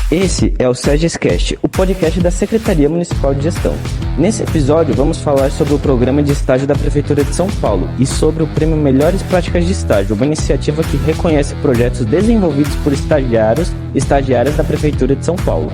Esse é o SEGEScast, o podcast da Secretaria Municipal de Gestão. Nesse episódio, vamos falar sobre o programa de estágio da Prefeitura de São Paulo e sobre o Prêmio Melhores Práticas de Estágio, uma iniciativa que reconhece projetos desenvolvidos por estagiários e estagiárias da Prefeitura de São Paulo.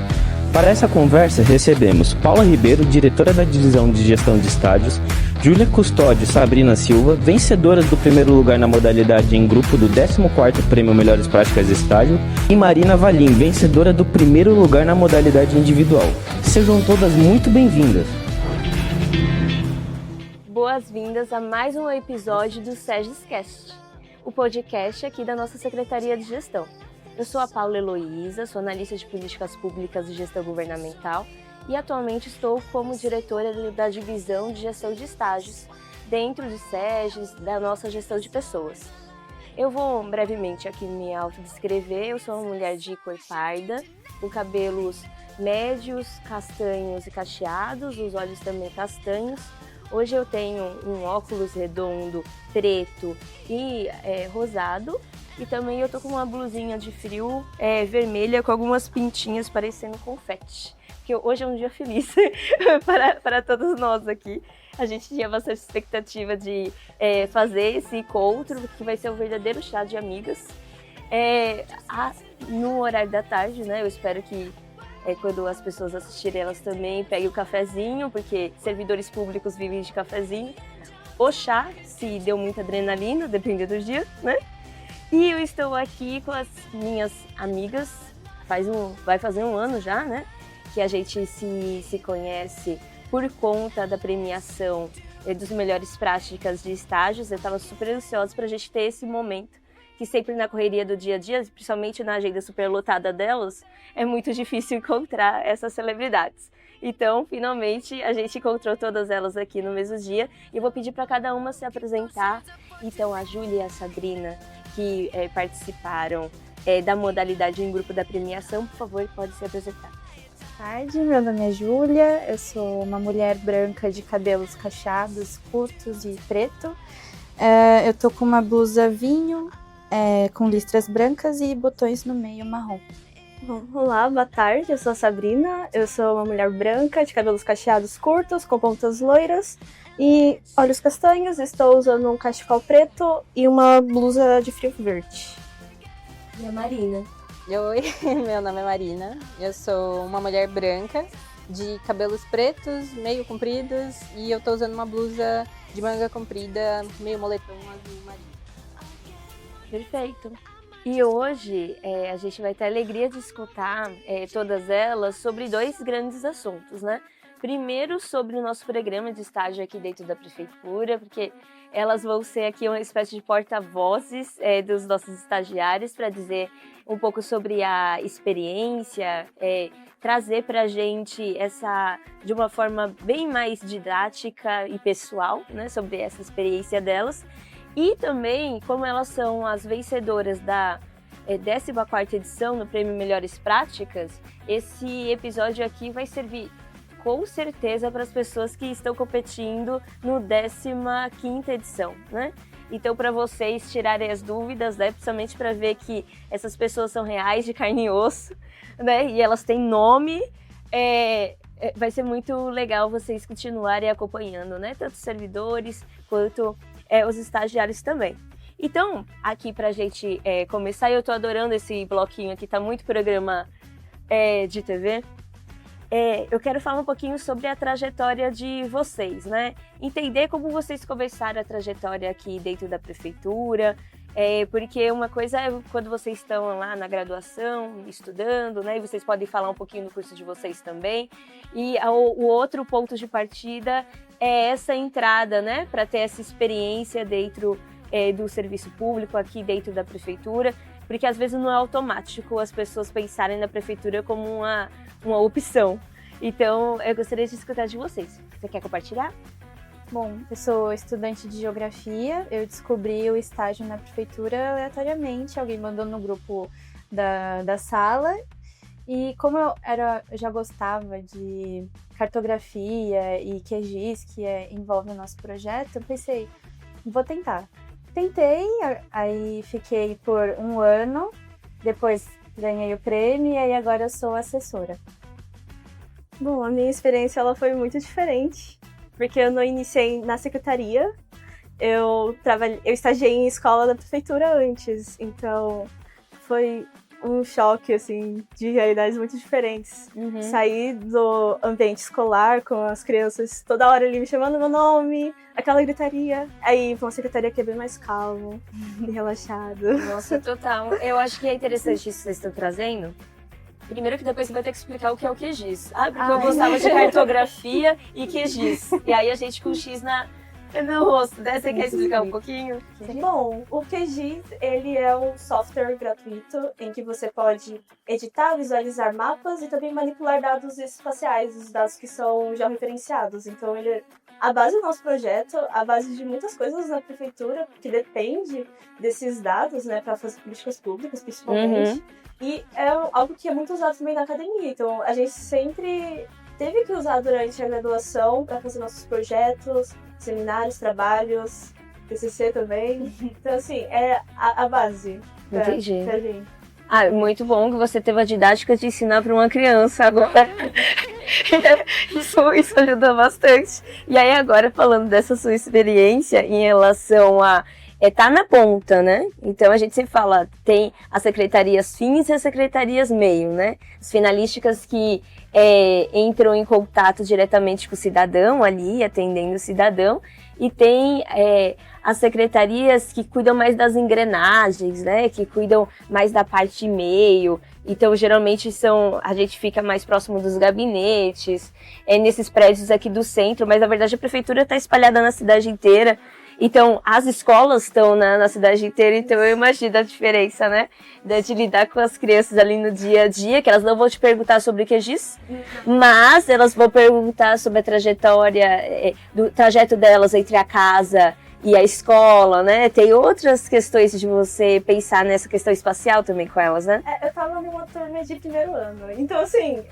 Para essa conversa, recebemos Paula Ribeiro, diretora da Divisão de Gestão de Estágios, Júlia Custódio Sabrina Silva, vencedoras do primeiro lugar na modalidade em grupo do 14º Prêmio Melhores Práticas de Estágio, e Marina Valim, vencedora do primeiro lugar na modalidade individual. Sejam todas muito bem-vindas. Boas-vindas a mais um episódio do SEGEScast, o podcast aqui da nossa Secretaria de Gestão. Eu sou a Paula Heloísa, sou analista de políticas públicas e gestão governamental e atualmente estou como diretora da Divisão de Gestão de Estágios dentro do SEGES, da nossa gestão de pessoas. Eu vou brevemente aqui me autodescrever. Eu sou uma mulher de cor parda, com cabelos médios, castanhos e cacheados, os olhos também castanhos. Hoje eu tenho um óculos redondo, preto e rosado. E também eu tô com uma blusinha de frio vermelha com algumas pintinhas parecendo confete. Porque hoje é um dia feliz para todos nós aqui. A gente tinha bastante expectativa de fazer esse encontro, que vai ser um verdadeiro chá de amigas. No horário da tarde, né? Eu espero que quando as pessoas assistirem, elas também peguem o cafezinho, porque servidores públicos vivem de cafezinho. O chá, se deu muita adrenalina, dependendo do dia, né? E eu estou aqui com as minhas amigas, vai fazer um ano já, né? Que a gente se conhece por conta da premiação dos melhores práticas de estágios. Eu estava super ansiosa para a gente ter esse momento, que sempre na correria do dia a dia, principalmente na agenda super lotada delas, é muito difícil encontrar essas celebridades. Então, finalmente, a gente encontrou todas elas aqui no mesmo dia e eu vou pedir para cada uma se apresentar. Então, a Júlia e a Sabrina, que participaram da modalidade em grupo da premiação, por favor, pode se apresentar. Boa tarde, meu nome é Júlia, eu sou uma mulher branca de cabelos cacheados, curtos e preto. Eu tô com uma blusa vinho, com listras brancas e botões no meio marrom. Bom, olá, boa tarde, eu sou a Sabrina, eu sou uma mulher branca de cabelos cacheados curtos, com pontas loiras e olhos castanhos. Estou usando um cachecol preto e uma blusa de frio verde. E a Marina? Oi, meu nome é Marina, eu sou uma mulher branca de cabelos pretos, meio compridos, e eu tô usando uma blusa de manga comprida, meio moletom azul marinho. Perfeito. E hoje a gente vai ter a alegria de escutar todas elas sobre dois grandes assuntos, né? Primeiro, sobre o nosso programa de estágio aqui dentro da Prefeitura, porque elas vão ser aqui uma espécie de porta-vozes dos nossos estagiários para dizer um pouco sobre a experiência, trazer para a gente de uma forma bem mais didática e pessoal, né, sobre essa experiência delas. E também, como elas são as vencedoras da 14ª edição no Prêmio Melhores Práticas, esse episódio aqui vai servir com certeza para as pessoas que estão competindo no 15ª edição, né? Então, para vocês tirarem as dúvidas, né, principalmente para ver que essas pessoas são reais, de carne e osso, né, e elas têm nome, vai ser muito legal vocês continuarem acompanhando, né, tanto os servidores quanto os estagiários também. Então, aqui para a gente começar, eu estou adorando esse bloquinho aqui, tá muito programa de TV. Eu quero falar um pouquinho sobre a trajetória de vocês, né? Entender como vocês começaram a trajetória aqui dentro da prefeitura, porque uma coisa é quando vocês estão lá na graduação, estudando, né? E vocês podem falar um pouquinho do curso de vocês também. E o outro ponto de partida é essa entrada, né? Para ter essa experiência dentro do serviço público aqui dentro da prefeitura, porque às vezes não é automático as pessoas pensarem na prefeitura como uma opção. Então, eu gostaria de escutar de vocês. Você quer compartilhar? Bom, eu sou estudante de geografia, eu descobri o estágio na prefeitura aleatoriamente, alguém mandou no grupo da sala, e como eu já gostava de cartografia e QGIS, que envolve o nosso projeto, eu pensei, vou tentar. Tentei, aí fiquei por um ano, depois ganhei o prêmio e aí agora eu sou assessora. Bom, a minha experiência ela foi muito diferente, porque eu não iniciei na secretaria, eu estagiei em escola da prefeitura antes, então foi um choque, assim, de realidades muito diferentes. Sair do ambiente escolar com as crianças toda hora ali me chamando meu nome, aquela gritaria. Aí pra uma secretaria que é bem mais calmo e relaxado. Nossa, total. Eu acho que é interessante isso que vocês estão trazendo. Primeiro que depois você vai ter que explicar o que é o QGIS. Ah, porque eu gostava de cartografia e QGIS. E aí a gente com o X no rosto, né? Você quer explicar um pouquinho? Bom, o QGIS, ele é um software gratuito em que você pode editar, visualizar mapas e também manipular dados espaciais, os dados que são georreferenciados. Então, ele é a base do nosso projeto, a base de muitas coisas na prefeitura, que depende desses dados, né, para fazer políticas públicas, principalmente. E é algo que é muito usado também na academia. Então, a gente sempre teve que usar durante a graduação para fazer nossos projetos, seminários, trabalhos, TCC também. Então, assim, é a base pra gente. Ah, muito bom que você teve a didática de ensinar para uma criança agora. Isso ajuda bastante. E aí, agora, falando dessa sua experiência em relação a tá na ponta, né? Então a gente sempre fala, tem as secretarias fins e as secretarias meio, né? As finalísticas que entram em contato diretamente com o cidadão ali, atendendo o cidadão, e tem as secretarias que cuidam mais das engrenagens, né? Que cuidam mais da parte de meio. Então, geralmente, a gente fica mais próximo dos gabinetes, nesses prédios aqui do centro, mas na verdade a prefeitura está espalhada na cidade inteira. Então, as escolas estão na cidade inteira, então eu imagino a diferença, né? De lidar com as crianças ali no dia a dia, que elas não vão te perguntar sobre o QGIS, mas elas vão perguntar sobre a trajetória, do trajeto delas entre a casa e a escola, né? Tem outras questões de você pensar nessa questão espacial também com elas, né? Eu tava numa turma de primeiro ano, então assim,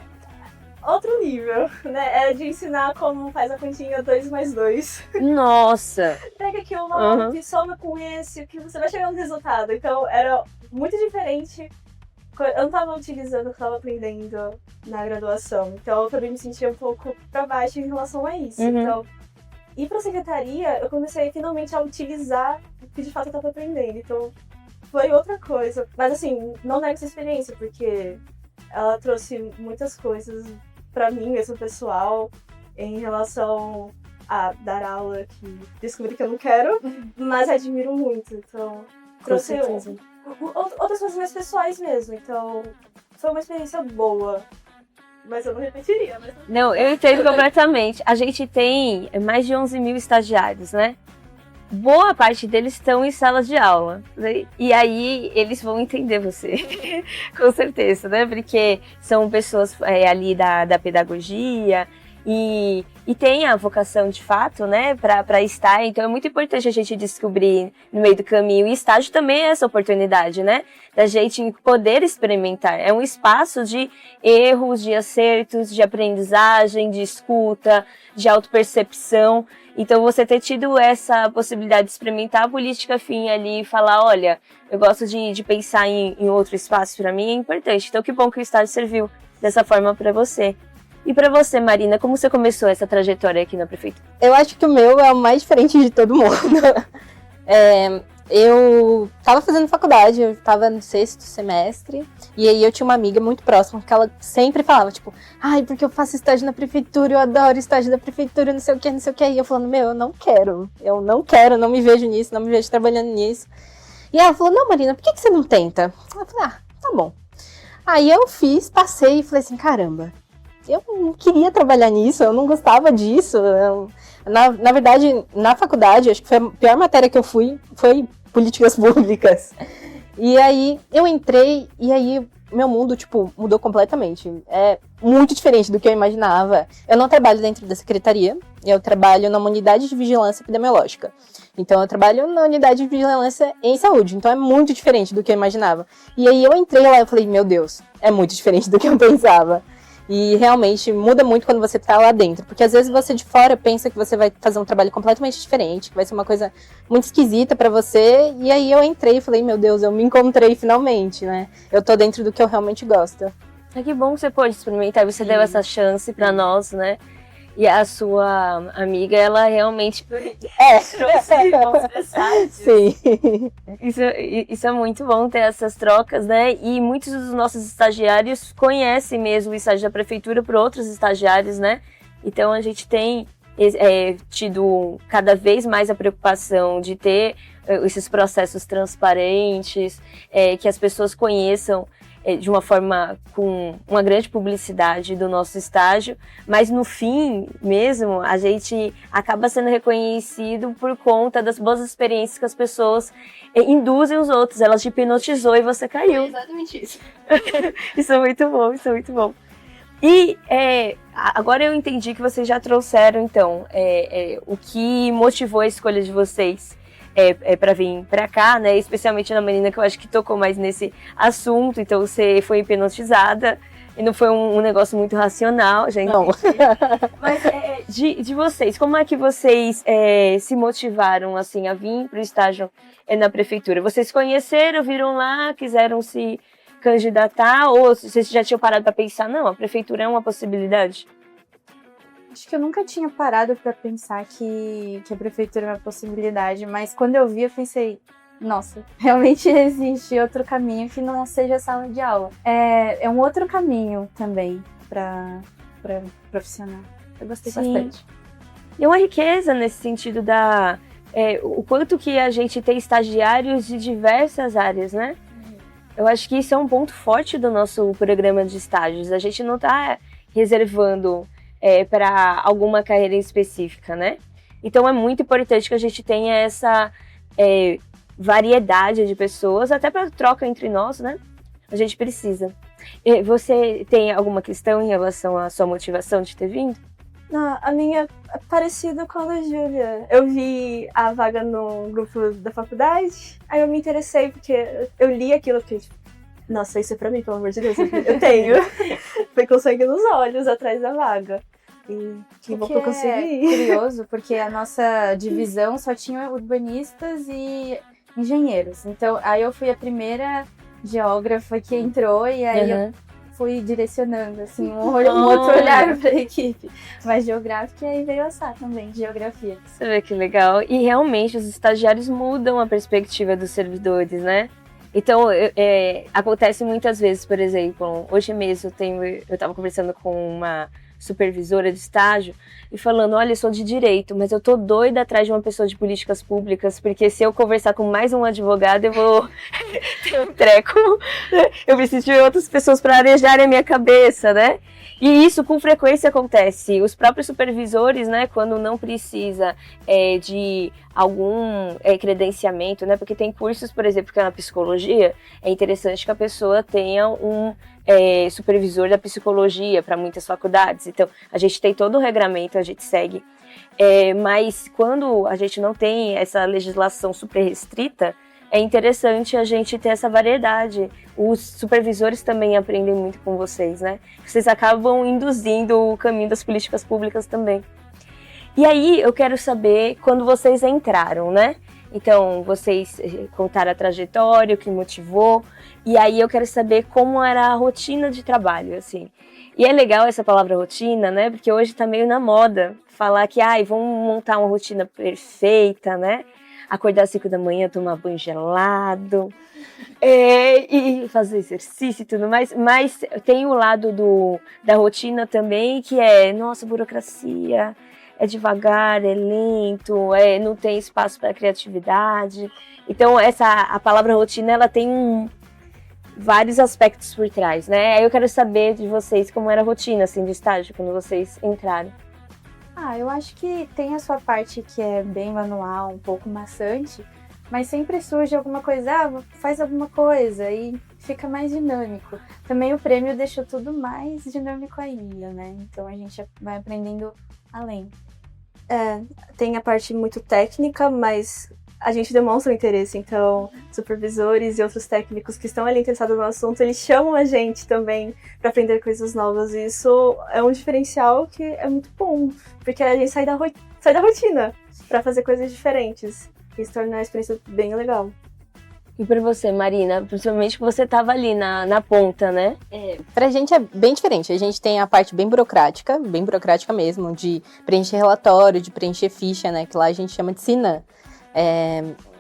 outro nível, né? É de ensinar como faz a continha 2 mais 2. Nossa! Pega aqui uma lápis, soma com esse, que você vai chegar no resultado. Então, era muito diferente. Eu não tava utilizando o que eu tava aprendendo na graduação. Então, eu também me sentia um pouco pra baixo em relação a isso. Então, ir pra secretaria, eu comecei finalmente a utilizar o que de fato eu tava aprendendo. Então, foi outra coisa. Mas, assim, não nego essa experiência, porque ela trouxe muitas coisas pra mim mesmo, pessoal, em relação a dar aula, que descobri que eu não quero, mas admiro muito. Então, trouxe outras coisas mais pessoais mesmo. Então, foi uma experiência boa. Mas eu não repetiria, né? Não, eu entendo completamente. A gente tem mais de 11 mil estagiários, né? Boa parte deles estão em sala de aula, né? E aí eles vão entender você, com certeza, né? Porque são pessoas ali da pedagogia e tem a vocação de fato, né? Para estar. Então é muito importante a gente descobrir no meio do caminho. E estágio também é essa oportunidade, né? Da gente poder experimentar. É um espaço de erros, de acertos, de aprendizagem, de escuta, de autopercepção. Então, você ter tido essa possibilidade de experimentar a política fim ali e falar, olha, eu gosto de pensar em outro espaço, para mim é importante. Então, que bom que o estágio serviu dessa forma para você. E para você, Marina, como você começou essa trajetória aqui na prefeitura? Eu acho que o meu é o mais diferente de todo mundo. Eu tava fazendo faculdade, eu tava no 6º semestre, e aí eu tinha uma amiga muito próxima, que ela sempre falava, tipo, ai, porque eu faço estágio na prefeitura, eu adoro estágio da prefeitura, não sei o que, e eu falando, meu, eu não quero, não me vejo nisso, não me vejo trabalhando nisso. E ela falou, não, Marina, por que você não tenta? Eu falei, tá bom. Aí eu passei e falei assim, caramba, eu não queria trabalhar nisso, eu não gostava disso. Na verdade, na faculdade, acho que foi a pior matéria que eu foi políticas públicas. E aí eu entrei e aí meu mundo, mudou completamente. É muito diferente do que eu imaginava. Eu não trabalho dentro da secretaria, eu trabalho numa unidade de vigilância epidemiológica. Então eu trabalho na unidade de vigilância em saúde, então é muito diferente do que eu imaginava. E aí eu entrei lá e falei, meu Deus, é muito diferente do que eu pensava. E realmente muda muito quando você tá lá dentro. Porque às vezes você de fora pensa que você vai fazer um trabalho completamente diferente, que vai ser uma coisa muito esquisita pra você. E aí eu entrei e falei, meu Deus, eu me encontrei finalmente, né? Eu tô dentro do que eu realmente gosto. Que bom que você pôde experimentar, você deu essa chance pra nós, né? E a sua amiga, ela realmente trouxe bons presságios. Sim. Isso é muito bom ter essas trocas, né? E muitos dos nossos estagiários conhecem mesmo o estágio da prefeitura por outros estagiários, né? Então a gente tem tido cada vez mais a preocupação de ter esses processos transparentes, que as pessoas conheçam de uma forma com uma grande publicidade do nosso estágio, mas no fim mesmo a gente acaba sendo reconhecido por conta das boas experiências que as pessoas induzem os outros. Elas te hipnotizou e você caiu. É exatamente isso. Isso é muito bom, isso é muito bom. E agora eu entendi que vocês já trouxeram, então, o que motivou a escolha de vocês para vir para cá, né? Especialmente na menina que eu acho que tocou mais nesse assunto. Então você foi hipnotizada e não foi um negócio muito racional, gente. Não. Mas de vocês, como é que vocês se motivaram assim a vir para o estágio na prefeitura? Vocês conheceram, viram lá, quiseram se candidatar, ou vocês já tinham parado para pensar, não, a prefeitura é uma possibilidade? Acho que eu nunca tinha parado para pensar que a prefeitura é uma possibilidade, mas quando eu vi, eu pensei, nossa, realmente existe outro caminho que não seja sala de aula. É um outro caminho também para profissional. Eu gostei bastante. E uma riqueza nesse sentido o quanto que a gente tem estagiários de diversas áreas, né? Eu acho que isso é um ponto forte do nosso programa de estágios. A gente não está reservando para alguma carreira específica, né? Então é muito importante que a gente tenha essa variedade de pessoas, até para troca entre nós, né? A gente precisa. Você tem alguma questão em relação à sua motivação de ter vindo? Não, a minha é parecida com a da Júlia. Eu vi a vaga no grupo da faculdade, aí eu me interessei porque eu li aquilo e fiquei, nossa, isso é pra mim, pelo amor de Deus, eu tenho. Foi com sangue nos olhos atrás da vaga. E que bom que eu consegui. É curioso, porque a nossa divisão só tinha urbanistas e engenheiros. Então, aí eu fui a primeira geógrafa que entrou e aí eu fui direcionando assim, um outro olhar para a equipe. Mas geográfica, e aí veio a Sá também, geografia. Você vê que legal. E realmente os estagiários mudam a perspectiva dos servidores, né? Então, acontece muitas vezes, por exemplo, hoje mesmo eu estava conversando com uma supervisora de estágio e falando, olha, eu sou de direito, mas eu tô doida atrás de uma pessoa de políticas públicas, porque se eu conversar com mais um advogado, eu vou ter um treco, eu preciso de outras pessoas para arejarem a minha cabeça, né? E isso com frequência acontece. Os próprios supervisores, né, quando não precisa de algum credenciamento, né, porque tem cursos, por exemplo, que é na psicologia, é interessante que a pessoa tenha um supervisor da psicologia para muitas faculdades. Então, a gente tem todo o regramento, a gente segue. Mas quando a gente não tem essa legislação super restrita, é interessante a gente ter essa variedade. Os supervisores também aprendem muito com vocês, né? Vocês acabam induzindo o caminho das políticas públicas também. E aí, eu quero saber quando vocês entraram, né? Então, vocês contaram a trajetória, o que motivou. E aí, eu quero saber como era a rotina de trabalho, assim. E é legal essa palavra rotina, né? Porque hoje tá meio na moda falar que, vamos montar uma rotina perfeita, né? Acordar às 5 da manhã, tomar banho gelado, e fazer exercício e tudo mais. Mas tem o lado da rotina também, que nossa, burocracia, é devagar, é lento, não tem espaço para criatividade. Então, a palavra rotina, ela tem vários aspectos por trás, né? Aí eu quero saber de vocês como era a rotina, assim, de estágio, quando vocês entraram. Eu acho que tem a sua parte que é bem manual, um pouco maçante, mas sempre surge alguma coisa, faz alguma coisa e fica mais dinâmico. Também o prêmio deixou tudo mais dinâmico ainda, né? Então a gente vai aprendendo além. Tem a parte muito técnica, mas a gente demonstra o interesse. Então, supervisores e outros técnicos que estão ali interessados no assunto, eles chamam a gente também para aprender coisas novas. E isso é um diferencial que é muito bom, porque a gente sai da rotina para fazer coisas diferentes. E se torna uma experiência bem legal. E para você, Marina, principalmente que você estava ali na ponta, né? Pra gente é bem diferente. A gente tem a parte bem burocrática mesmo, de preencher relatório, de preencher ficha, né? Que lá a gente chama de SINAM.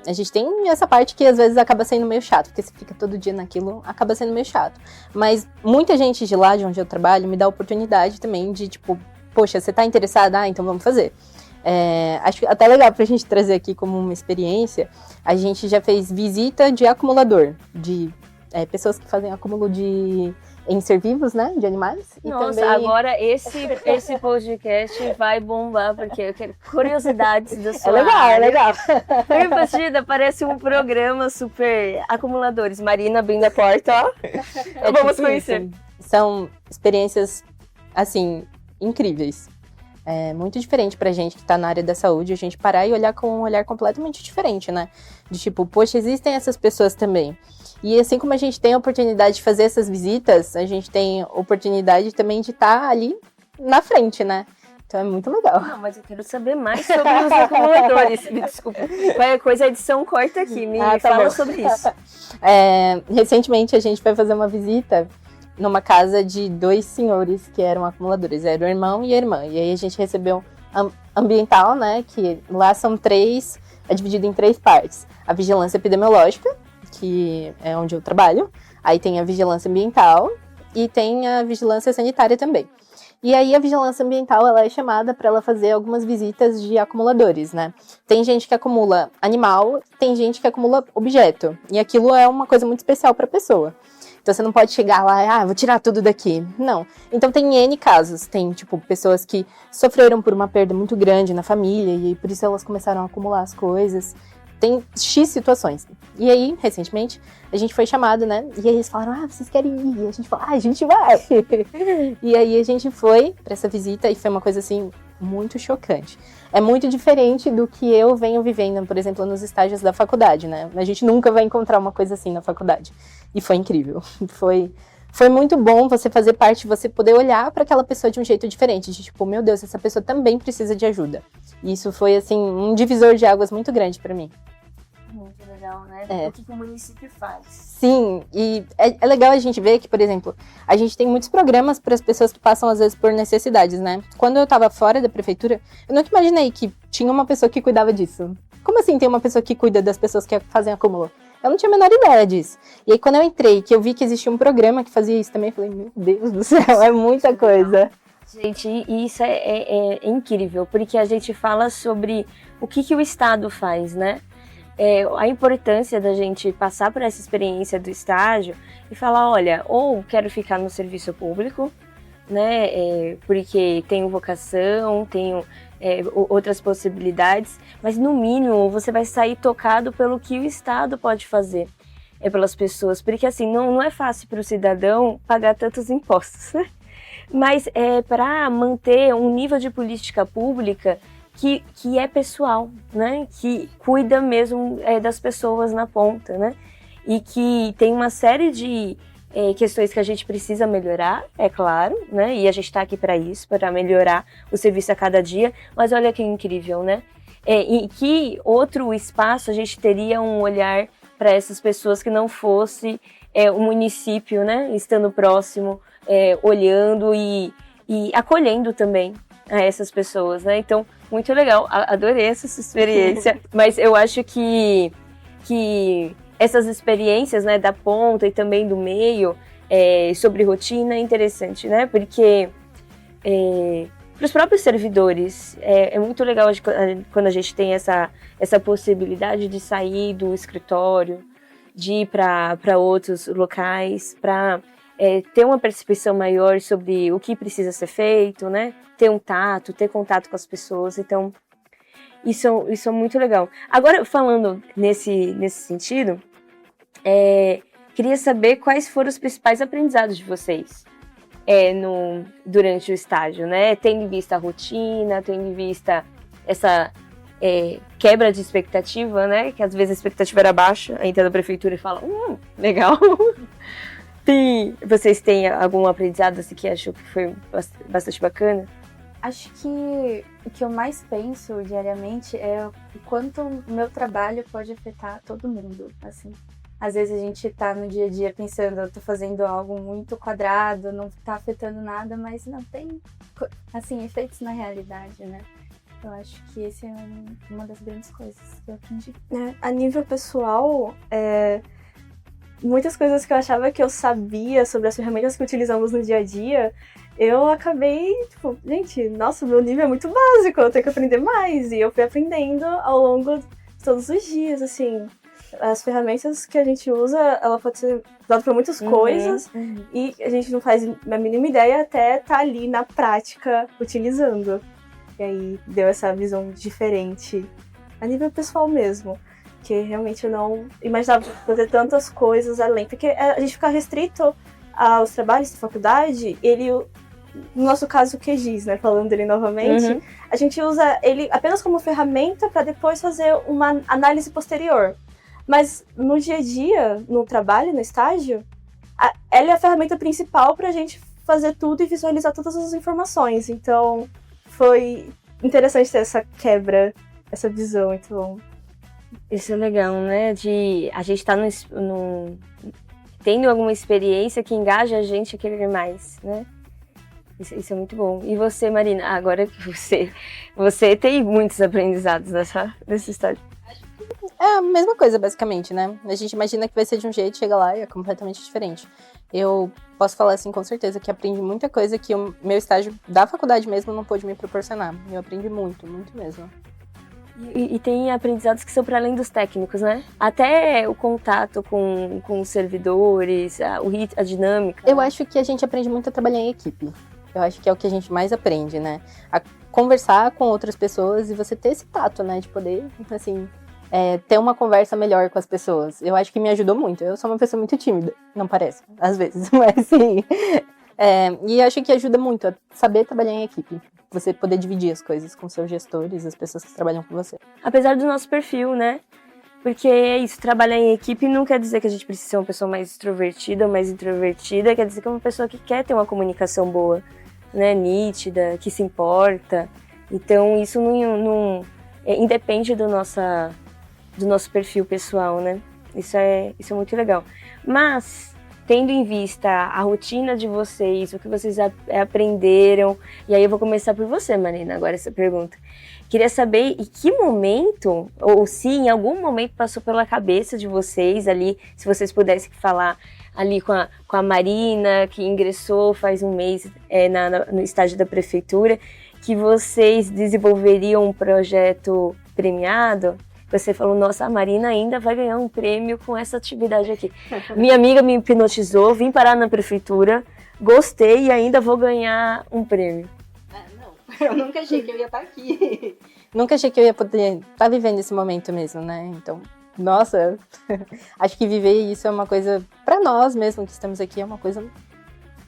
A gente tem essa parte que às vezes acaba sendo meio chato, porque você fica todo dia naquilo, acaba sendo meio chato. Mas muita gente de lá, de onde eu trabalho, me dá a oportunidade também de, tipo, poxa, você tá interessada? Ah, então vamos fazer. Acho até legal pra gente trazer aqui como uma experiência. A gente já fez visita de acumulador, de pessoas que fazem acúmulo em ser vivos, né, de animais. Nossa, também... agora esse podcast vai bombar, porque eu quero curiosidades da sua É área. legal. Porque, Pastida, parece um programa super acumuladores. Marina abrindo a porta, ó. Vamos tipo conhecer. Isso. São experiências, assim, incríveis. É muito diferente pra gente que tá na área da saúde, a gente parar e olhar com um olhar completamente diferente, né? De tipo, poxa, existem essas pessoas também. E assim como a gente tem a oportunidade de fazer essas visitas, a gente tem oportunidade também de estar ali na frente, né? Então é muito legal. Não, mas eu quero saber mais sobre os acumuladores. Me desculpa. Qualquer coisa, a edição corta aqui. Me fala sobre isso. Recentemente a gente foi fazer uma visita numa casa de 2 senhores que eram acumuladores. Era o irmão e a irmã. E aí a gente recebeu ambiental, né? Que lá são 3, é dividido em 3 partes. A vigilância epidemiológica, que é onde eu trabalho. Aí tem a vigilância ambiental e tem a vigilância sanitária também. E aí a vigilância ambiental, ela é chamada para ela fazer algumas visitas de acumuladores, né? Tem gente que acumula animal, tem gente que acumula objeto. E aquilo é uma coisa muito especial para a pessoa. Então você não pode chegar lá e, vou tirar tudo daqui. Não. Então tem N casos. Tem, tipo, pessoas que sofreram por uma perda muito grande na família e por isso elas começaram a acumular as coisas. Tem X situações. E aí, recentemente, a gente foi chamado, né? E aí eles falaram, vocês querem ir? E a gente falou, a gente vai! E aí a gente foi pra essa visita e foi uma coisa, assim, muito chocante. É muito diferente do que eu venho vivendo, por exemplo, nos estágios da faculdade, né? A gente nunca vai encontrar uma coisa assim na faculdade. E foi incrível. Foi muito bom você fazer parte, você poder olhar para aquela pessoa de um jeito diferente. De tipo, meu Deus, essa pessoa também precisa de ajuda. E isso foi, assim, um divisor de águas muito grande para mim. Muito legal, né? O que o município faz. Sim, e é legal a gente ver que, por exemplo, a gente tem muitos programas para as pessoas que passam, às vezes, por necessidades, né? Quando eu estava fora da prefeitura, eu nunca imaginei que tinha uma pessoa que cuidava disso. Como assim tem uma pessoa que cuida das pessoas que fazem acúmulo? Eu não tinha a menor ideia disso. E aí, quando eu entrei, que eu vi que existia um programa que fazia isso também, eu falei, meu Deus do céu, é muita coisa. Gente, e isso é incrível, porque a gente fala sobre o que o Estado faz, né? A importância da gente passar por essa experiência do estágio e falar, olha, ou quero ficar no serviço público, né, porque tenho vocação, tenho outras possibilidades, mas no mínimo você vai sair tocado pelo que o Estado pode fazer pelas pessoas, porque assim, não é fácil para o cidadão pagar tantos impostos, né? Mas para manter um nível de política pública que é pessoal, né? Que cuida mesmo das pessoas na ponta, né? E que tem uma série de questões que a gente precisa melhorar, é claro, né? E a gente está aqui para isso, para melhorar o serviço a cada dia. Mas olha que incrível, né? Em que outro espaço a gente teria um olhar para essas pessoas que não fosse o município, né? Estando próximo, olhando e acolhendo também a essas pessoas, né? Então, muito legal, adorei essa sua experiência, mas eu acho que essas experiências, né, da ponta e também do meio, sobre rotina é interessante, né? Porque para os próprios servidores é muito legal quando a gente tem essa possibilidade de sair do escritório, de ir para outros locais, para ter uma percepção maior sobre o que precisa ser feito, né? Ter um tato, ter contato com as pessoas. Então, isso é muito legal. Agora, falando nesse sentido, queria saber quais foram os principais aprendizados de vocês durante o estágio, né? Tendo em vista a rotina, tendo em vista quebra de expectativa, né? Que às vezes a expectativa era baixa, aí entra na prefeitura e fala, legal. Vocês têm algum aprendizado assim, que achou que foi bastante bacana? Acho que o que eu mais penso diariamente é o quanto o meu trabalho pode afetar todo mundo, assim. Às vezes a gente tá no dia a dia pensando, eu tô fazendo algo muito quadrado, não tá afetando nada, mas não tem, assim, efeitos na realidade, né? Eu acho que esse é uma das grandes coisas que eu aprendi. A nível pessoal, muitas coisas que eu achava que eu sabia sobre as ferramentas que utilizamos no dia a dia, eu acabei, tipo, gente, nossa, meu nível é muito básico, eu tenho que aprender mais. E eu fui aprendendo ao longo de todos os dias, assim. As ferramentas que a gente usa, ela pode ser usada para muitas coisas e a gente não faz a mínima ideia até estar ali na prática utilizando. E aí deu essa visão diferente a nível pessoal mesmo, que realmente eu não imaginava fazer tantas coisas além, porque a gente fica restrito aos trabalhos da faculdade, no nosso caso o QGIS, né, falando dele novamente, a gente usa ele apenas como ferramenta para depois fazer uma análise posterior. Mas no dia a dia, no trabalho, no estágio, ela é a ferramenta principal para a gente fazer tudo e visualizar todas as informações. Então, foi interessante ter essa quebra, essa visão. Então, isso é legal, né? A gente tá tendo alguma experiência que engaja a gente a querer mais, né? Isso é muito bom. E você, Marina, agora que você tem muitos aprendizados nesse estágio. É a mesma coisa, basicamente, né? A gente imagina que vai ser de um jeito, chega lá e é completamente diferente. Eu posso falar, assim, com certeza, que aprendi muita coisa que o meu estágio da faculdade mesmo não pôde me proporcionar. Eu aprendi muito, muito mesmo. E tem aprendizados que são para além dos técnicos, né? Até o contato com os servidores, a dinâmica. Eu acho que a gente aprende muito a trabalhar em equipe. Eu acho que é o que a gente mais aprende, né? A conversar com outras pessoas e você ter esse tato, né? De poder, assim, ter uma conversa melhor com as pessoas. Eu acho que me ajudou muito. Eu sou uma pessoa muito tímida, não parece, às vezes, mas sim. E acho que ajuda muito a saber trabalhar em equipe. Você poder dividir as coisas com seus gestores, as pessoas que trabalham com você. Apesar do nosso perfil, né? Porque é isso, trabalhar em equipe não quer dizer que a gente precisa ser uma pessoa mais extrovertida ou mais introvertida, quer dizer que é uma pessoa que quer ter uma comunicação boa, né? Nítida, que se importa. Então isso não independe do nosso perfil pessoal, né? Isso é muito legal. Mas, tendo em vista a rotina de vocês, o que vocês aprenderam, e aí eu vou começar por você, Marina, agora essa pergunta. Queria saber em que momento, ou se em algum momento passou pela cabeça de vocês ali, se vocês pudessem falar ali com a Marina, que ingressou faz um mês no estágio da prefeitura, que vocês desenvolveriam um projeto premiado. Você falou, nossa, a Marina ainda vai ganhar um prêmio com essa atividade aqui. Minha amiga me hipnotizou, vim parar na prefeitura, gostei e ainda vou ganhar um prêmio. Não, eu nunca achei que eu ia estar aqui. Nunca achei que eu ia poder estar vivendo esse momento mesmo, né? Então, nossa, acho que viver isso é uma coisa, para nós mesmo que estamos aqui, é uma coisa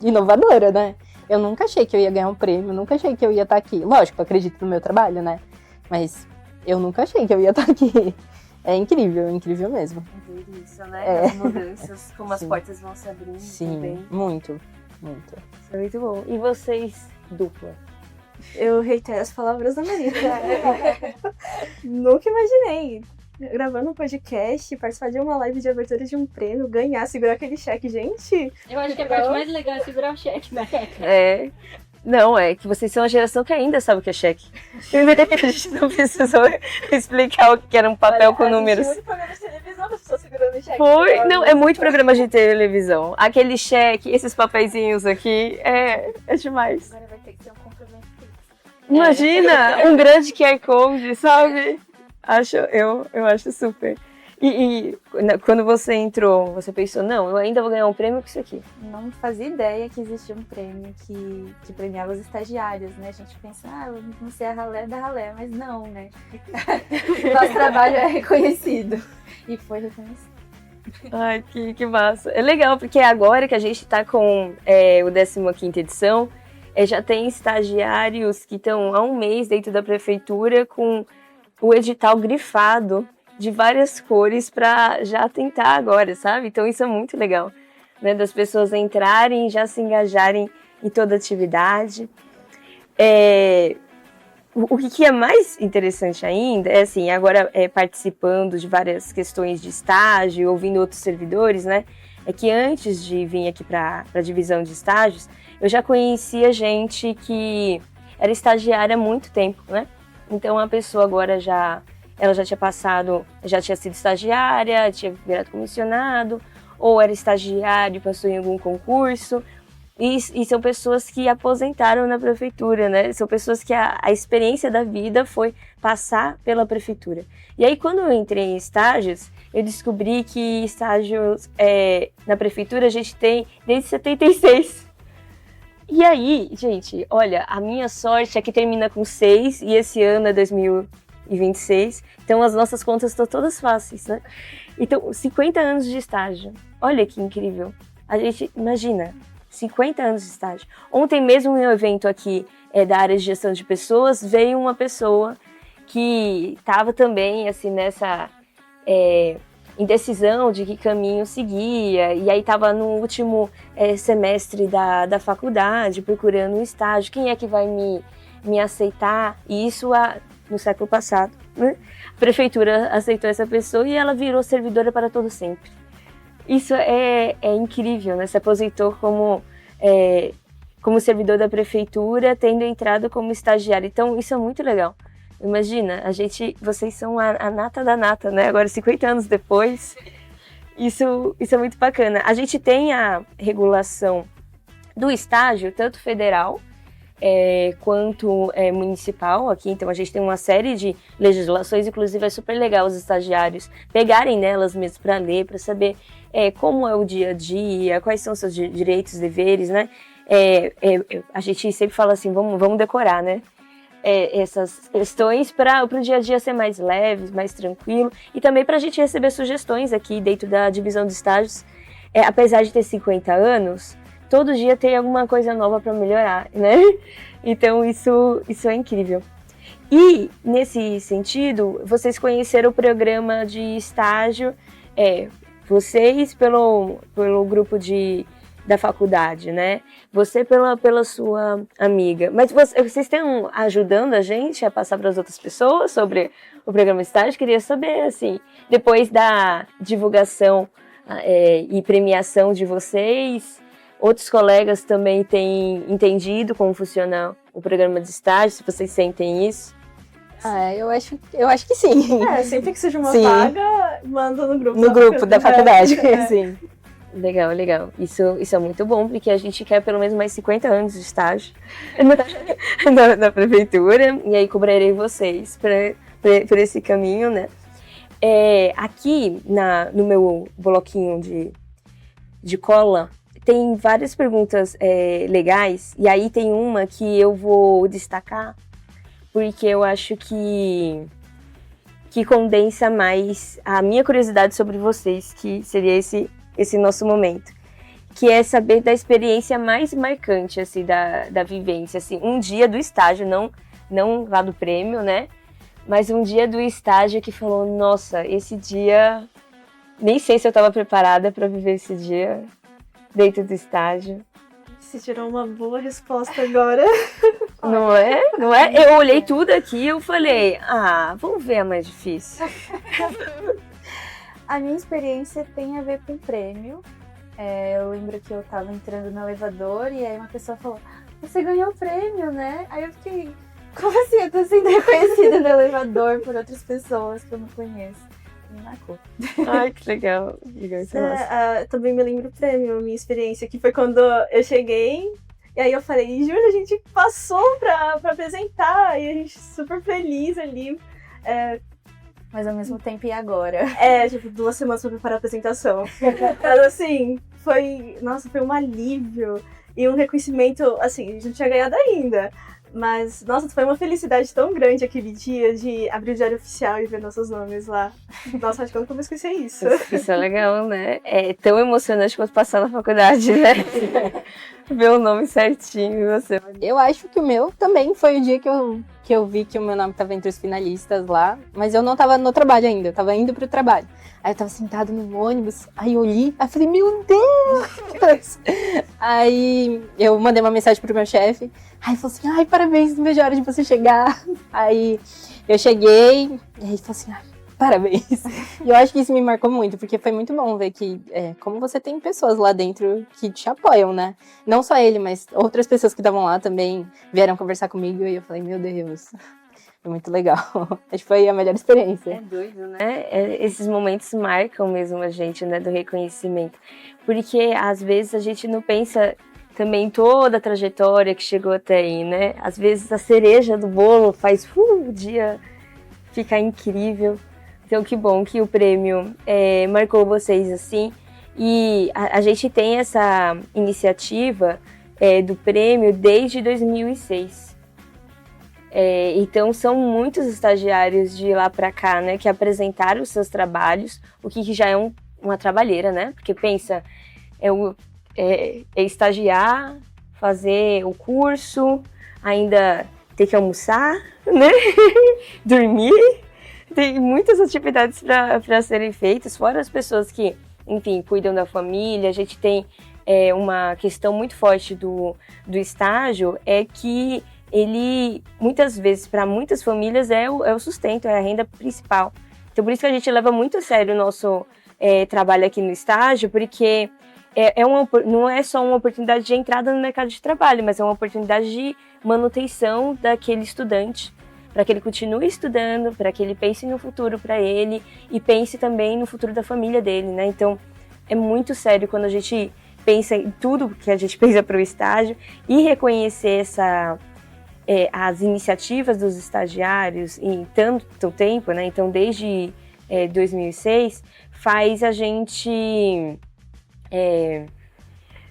inovadora, né? Eu nunca achei que eu ia ganhar um prêmio, nunca achei que eu ia estar aqui. Lógico, eu acredito no meu trabalho, né? Mas eu nunca achei que eu ia estar aqui. É incrível mesmo. Ver isso, né? As mudanças, como Sim. as portas vão se abrindo. Sim, também. muito. Isso é muito bom. E vocês, dupla? eu reitero as palavras da Marina. Nunca imaginei gravando um podcast, participar de uma live de abertura de um prêmio, ganhar, segurar aquele cheque, gente. Eu acho que a parte mais legal é segurar o cheque, né? Não, é que vocês são uma geração que ainda sabe o que é cheque. A gente não precisou explicar o que era um papel com números. Muito programa de televisão, as pessoas segurando o cheque. Foi, não, é muito programa de televisão. Aquele cheque, esses papeizinhos aqui, é demais. Agora vai ter que ter um complemento fixo. Imagina, um grande QR Code, sabe? Eu acho super. E quando você entrou, você pensou, não, eu ainda vou ganhar um prêmio com isso aqui. Não fazia ideia que existia um prêmio que premiava os estagiários, né? A gente pensa, eu não sei a ralé da ralé, mas não, né? Nosso trabalho é reconhecido. E foi reconhecido. Ai, que massa. É legal, porque agora que a gente tá com o 15ª edição, já tem estagiários que estão há um mês dentro da prefeitura com o edital grifado de várias cores para já tentar agora, sabe? Então isso é muito legal, né? Das pessoas entrarem e já se engajarem em toda atividade. O que é mais interessante ainda é assim, agora participando de várias questões de estágio, ouvindo outros servidores, né? É que antes de vir aqui para a divisão de estágios, eu já conhecia gente que era estagiária há muito tempo, né? Então a pessoa agora ela já tinha passado, já tinha sido estagiária, tinha virado comissionado, ou era estagiário e passou em algum concurso. E são pessoas que aposentaram na prefeitura, né? São pessoas que a experiência da vida foi passar pela prefeitura. E aí, quando eu entrei em estágios, eu descobri que estágios na prefeitura a gente tem desde 76. E aí, gente, olha, a minha sorte é que termina com 6 e esse ano é 2026. Então, as nossas contas estão todas fáceis, né? Então, 50 anos de estágio. Olha que incrível. A gente, imagina... 50 anos de estágio. Ontem mesmo em um evento aqui da área de gestão de pessoas, veio uma pessoa que estava também assim, nessa indecisão de que caminho seguia, e aí estava no último semestre da faculdade, procurando um estágio, quem é que vai me aceitar? E isso no século passado, né? A prefeitura aceitou essa pessoa e ela virou servidora para todo sempre. Isso é incrível, né? Se aposentou como servidor da prefeitura, tendo entrado como estagiário. Então, isso é muito legal. Imagina, vocês são a nata da nata, né? Agora, 50 anos depois, isso é muito bacana. A gente tem a regulação do estágio, tanto federal quanto municipal aqui. Então, a gente tem uma série de legislações, inclusive é super legal os estagiários pegarem nelas mesmo para ler, para saber como é o dia a dia, quais são os seus direitos, deveres, né? A gente sempre fala assim, vamos decorar, né? Essas questões para o dia a dia ser mais leve, mais tranquilo, e também para a gente receber sugestões aqui dentro da divisão de estágios. Apesar de ter 50 anos, todo dia tem alguma coisa nova para melhorar, né? Então isso é incrível. E nesse sentido, vocês conheceram o programa de estágio, vocês pelo grupo da faculdade, né? Você pela sua amiga. Mas vocês estão ajudando a gente a passar para as outras pessoas sobre o programa de estágio? Queria saber, assim, depois da divulgação e premiação de vocês, outros colegas também têm entendido como funciona o programa de estágio, se vocês sentem isso? Eu acho que sim. Sempre que seja uma Sim. vaga, manda no grupo. No grupo da faculdade, sim. Legal. Isso é muito bom, porque a gente quer pelo menos mais 50 anos de estágio na prefeitura, e aí cobrarei vocês por esse caminho, né? Aqui no meu bloquinho de cola, tem várias perguntas legais, e aí tem uma que eu vou destacar, porque eu acho que condensa mais a minha curiosidade sobre vocês, que seria esse nosso momento, que é saber da experiência mais marcante, assim, da vivência, assim, um dia do estágio, não lá do prêmio, né, mas um dia do estágio que falou, nossa, esse dia, nem sei se eu estava preparada para viver esse dia dentro do estágio. Você tirou uma boa resposta agora. Não é? Eu olhei tudo aqui e eu falei, vamos ver a mais difícil. A minha experiência tem a ver com prêmio. Eu lembro que eu tava entrando no elevador e aí uma pessoa falou, você ganhou o prêmio, né? Aí eu fiquei, como assim? Eu tô sendo reconhecida no elevador por outras pessoas que eu não conheço. Me marcou. Ai, que legal. Também me lembro o prêmio, minha experiência, que foi quando eu cheguei. E aí eu falei, Júlia, a gente passou pra apresentar, e a gente super feliz ali. Mas ao mesmo tempo, e agora? 2 semanas pra preparar a apresentação. Mas assim, foi um alívio e um reconhecimento, assim, a gente não tinha ganhado ainda. Mas, nossa, foi uma felicidade tão grande aquele dia de abrir o diário oficial e ver nossos nomes lá. Nossa, acho que eu nunca vou esquecer isso. Isso é legal, né? É tão emocionante quanto passar na faculdade, né? ver o nome certinho e você. Eu acho que o meu também foi o dia que eu vi que o meu nome estava entre os finalistas lá, mas eu não estava no trabalho ainda, eu estava indo pro trabalho. Aí eu estava sentado no ônibus, aí eu olhei, aí falei, meu Deus! Aí eu mandei uma mensagem pro meu chefe, aí ele falou assim, ai, parabéns, não vejo a hora de você chegar. Aí eu cheguei, e aí ele falou assim, ai, parabéns. E eu acho que isso me marcou muito, porque foi muito bom ver que, como você tem pessoas lá dentro que te apoiam, né? Não só ele, mas outras pessoas que estavam lá também vieram conversar comigo e eu falei, meu Deus, foi muito legal. Acho que foi a melhor experiência. É doido, né? Esses momentos marcam mesmo a gente, né, do reconhecimento. Porque às vezes a gente não pensa também toda a trajetória que chegou até aí, né? Às vezes a cereja do bolo faz o dia ficar incrível. Então, que bom que o prêmio marcou vocês assim. E a gente tem essa iniciativa do prêmio desde 2006. Então, são muitos estagiários de lá para cá, né, que apresentaram os seus trabalhos, o que já é uma trabalheira, né? Porque pensa, estagiar, fazer o curso, ainda ter que almoçar, né? Dormir. Tem muitas atividades para serem feitas, fora as pessoas que, enfim, cuidam da família. A gente tem uma questão muito forte do estágio, é que ele, muitas vezes, para muitas famílias, é o sustento, é a renda principal. Então, por isso que a gente leva muito a sério o nosso trabalho aqui no estágio, porque não é só uma oportunidade de entrada no mercado de trabalho, mas é uma oportunidade de manutenção daquele estudante, para que ele continue estudando, para que ele pense no futuro para ele e pense também no futuro da família dele, né? Então, é muito sério quando a gente pensa em tudo que a gente pensa para o estágio e reconhecer as iniciativas dos estagiários em tanto tempo, né? Então, desde 2006, faz a gente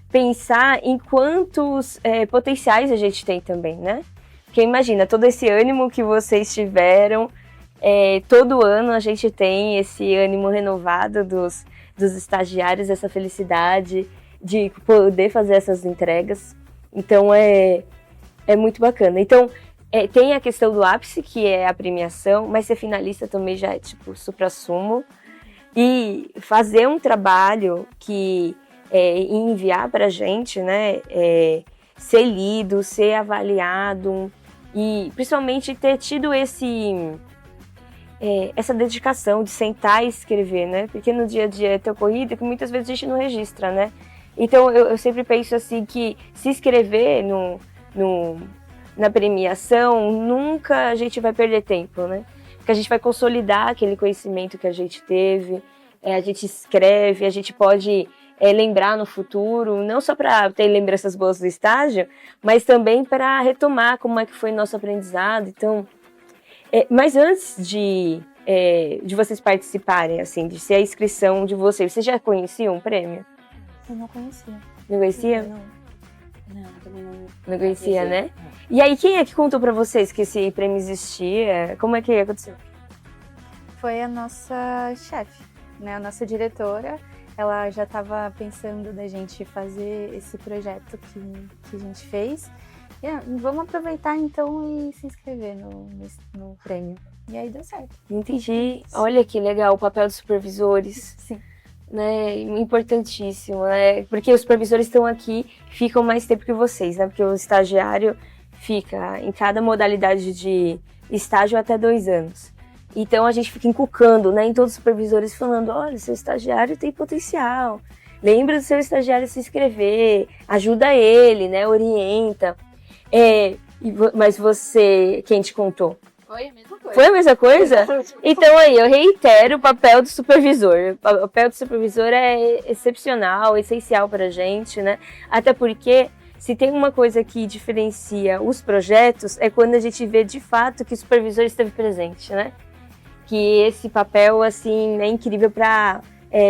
pensar em quantos potenciais a gente tem também, né? Porque imagina, todo esse ânimo que vocês tiveram, todo ano a gente tem esse ânimo renovado dos estagiários, essa felicidade de poder fazer essas entregas. Então é muito bacana. Então tem a questão do ápice, que é a premiação, mas ser finalista também já é tipo supra-sumo. E fazer um trabalho que enviar pra gente, né, ser lido, ser avaliado e principalmente ter tido essa dedicação de sentar e escrever, né? Porque no dia a dia é tão corrido que muitas vezes a gente não registra, né? Então eu sempre penso assim que se inscrever na premiação, nunca a gente vai perder tempo, né? Porque a gente vai consolidar aquele conhecimento que a gente teve, a gente escreve, a gente pode lembrar no futuro, não só para ter lembranças boas do estágio, mas também para retomar como é que foi nosso aprendizado. Então, mas antes de vocês participarem, assim, de ser a inscrição de vocês já conheciam o prêmio? Eu não conhecia. Não conhecia? Não, também Não conhecia, né? E aí, quem é que contou para vocês que esse prêmio existia? Como é que aconteceu? Foi a nossa chefe, né? A nossa diretora. Ela já estava pensando da gente fazer esse projeto que a gente fez. E, vamos aproveitar então e se inscrever no prêmio. E aí deu certo. Entendi. Olha que legal o papel dos supervisores. Sim. Né? Importantíssimo, né? Porque os supervisores estão aqui, ficam mais tempo que vocês, né? Porque o estagiário fica em cada modalidade de estágio até 2 anos. Então a gente fica encucando, né, em todos os supervisores falando, olha, seu estagiário tem potencial, lembra do seu estagiário se inscrever, ajuda ele, né, orienta. Mas você, quem te contou? Foi a mesma coisa. Foi a mesma coisa? Então aí, eu reitero o papel do supervisor. O papel do supervisor é excepcional, essencial pra gente, né? Até porque se tem uma coisa que diferencia os projetos é quando a gente vê de fato que o supervisor esteve presente, né? Que esse papel, assim, é incrível para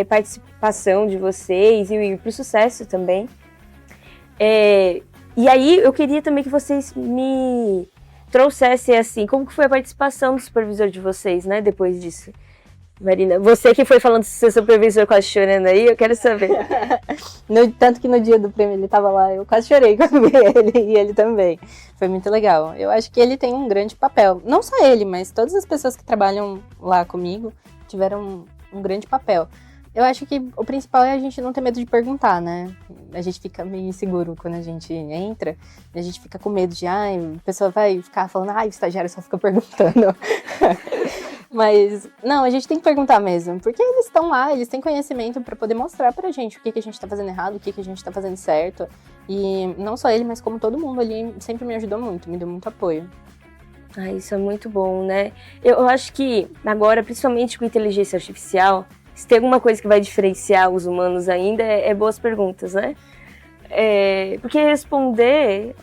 participação de vocês e para o sucesso também. E aí, eu queria também que vocês me trouxessem, assim, como que foi a participação do supervisor de vocês, né, depois disso. Marina, você que foi falando do seu supervisor quase chorando aí, eu quero saber. Tanto que no dia do prêmio ele tava lá, eu quase chorei quando vi ele, e ele também. Foi muito legal. Eu acho que ele tem um grande papel. Não só ele, mas todas as pessoas que trabalham lá comigo tiveram um grande papel. Eu acho que o principal é a gente não ter medo de perguntar, né? A gente fica meio inseguro quando a gente entra, a gente fica com medo de, a pessoa vai ficar falando, o estagiário só fica perguntando. Mas, não, a gente tem que perguntar mesmo, porque eles estão lá, eles têm conhecimento para poder mostrar pra gente o que a gente tá fazendo errado, o que a gente tá fazendo certo. E não só ele, mas como todo mundo ali sempre me ajudou muito, me deu muito apoio. Isso é muito bom, né? Eu acho que agora, principalmente com inteligência artificial, se tem alguma coisa que vai diferenciar os humanos ainda, é boas perguntas, né? Porque responder,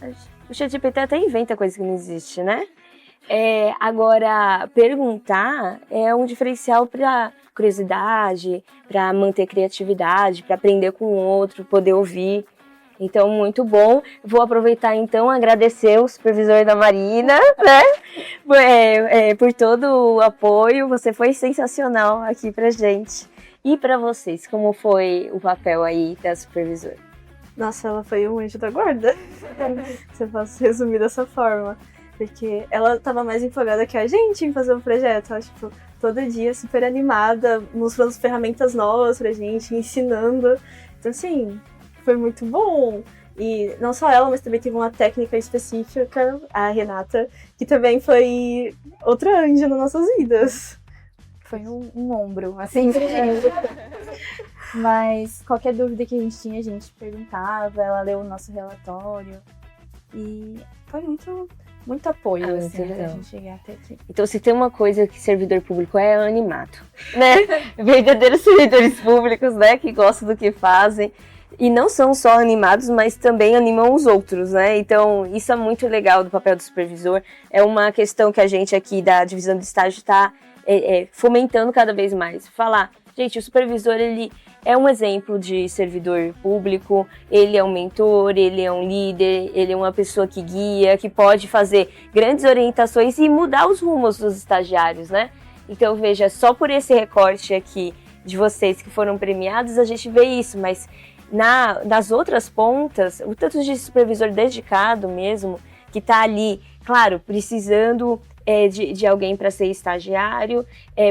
o ChatGPT até inventa coisa que não existe, né? Agora, perguntar é um diferencial para curiosidade, para manter criatividade, para aprender com o outro, poder ouvir. Então, muito bom. Vou aproveitar, então, agradecer o supervisor da Marina, né? Por todo o apoio. Você foi sensacional aqui pra gente. E para vocês, como foi o papel aí da supervisora? Nossa, ela foi um anjo da guarda. Se eu posso resumir dessa forma. Porque ela tava mais empolgada que a gente em fazer o projeto. Ela, tipo, todo dia super animada, mostrando ferramentas novas pra gente, ensinando. Então, assim, foi muito bom. E não só ela, mas também teve uma técnica específica, a Renata, que também foi outra anjo nas nossas vidas. Foi um ombro, assim, pra gente. Mas qualquer dúvida que a gente perguntava, ela leu o nosso relatório. E foi muito apoio, assim, pra gente chegar até aqui. Então, se tem uma coisa que servidor público é animado, né? Verdadeiros servidores públicos, né? Que gostam do que fazem. E não são só animados, mas também animam os outros, né? Então, isso é muito legal do papel do supervisor. É uma questão que a gente aqui da divisão de estágio está fomentando cada vez mais. Falar, gente, o supervisor, ele é um exemplo de servidor público, ele é um mentor, ele é um líder, ele é uma pessoa que guia, que pode fazer grandes orientações e mudar os rumos dos estagiários, né? Então, veja, só por esse recorte aqui de vocês que foram premiados, a gente vê isso, mas nas outras pontas, o tanto de supervisor dedicado mesmo, que está ali, claro, precisando de alguém para ser estagiário,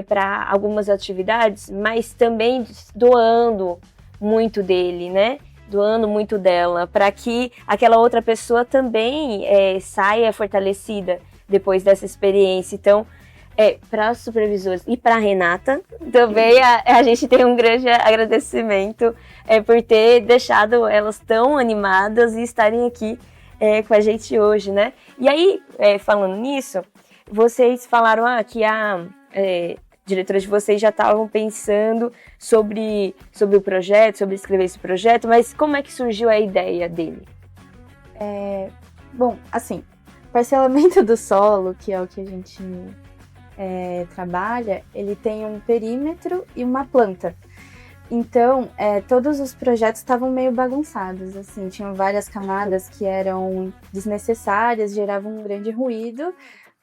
para algumas atividades, mas também doando muito dele, né? Doando muito dela, para que aquela outra pessoa também saia fortalecida depois dessa experiência. Então, para os supervisores e para a Renata, também a gente tem um grande agradecimento por ter deixado elas tão animadas e estarem aqui com a gente hoje, né? E aí, falando nisso, vocês falaram que a diretora de vocês já estavam pensando sobre o projeto, sobre escrever esse projeto, mas como é que surgiu a ideia dele? Bom, assim, parcelamento do solo, que é o que a gente trabalha, ele tem um perímetro e uma planta. Então, todos os projetos estavam meio bagunçados, assim, tinham várias camadas que eram desnecessárias, geravam um grande ruído.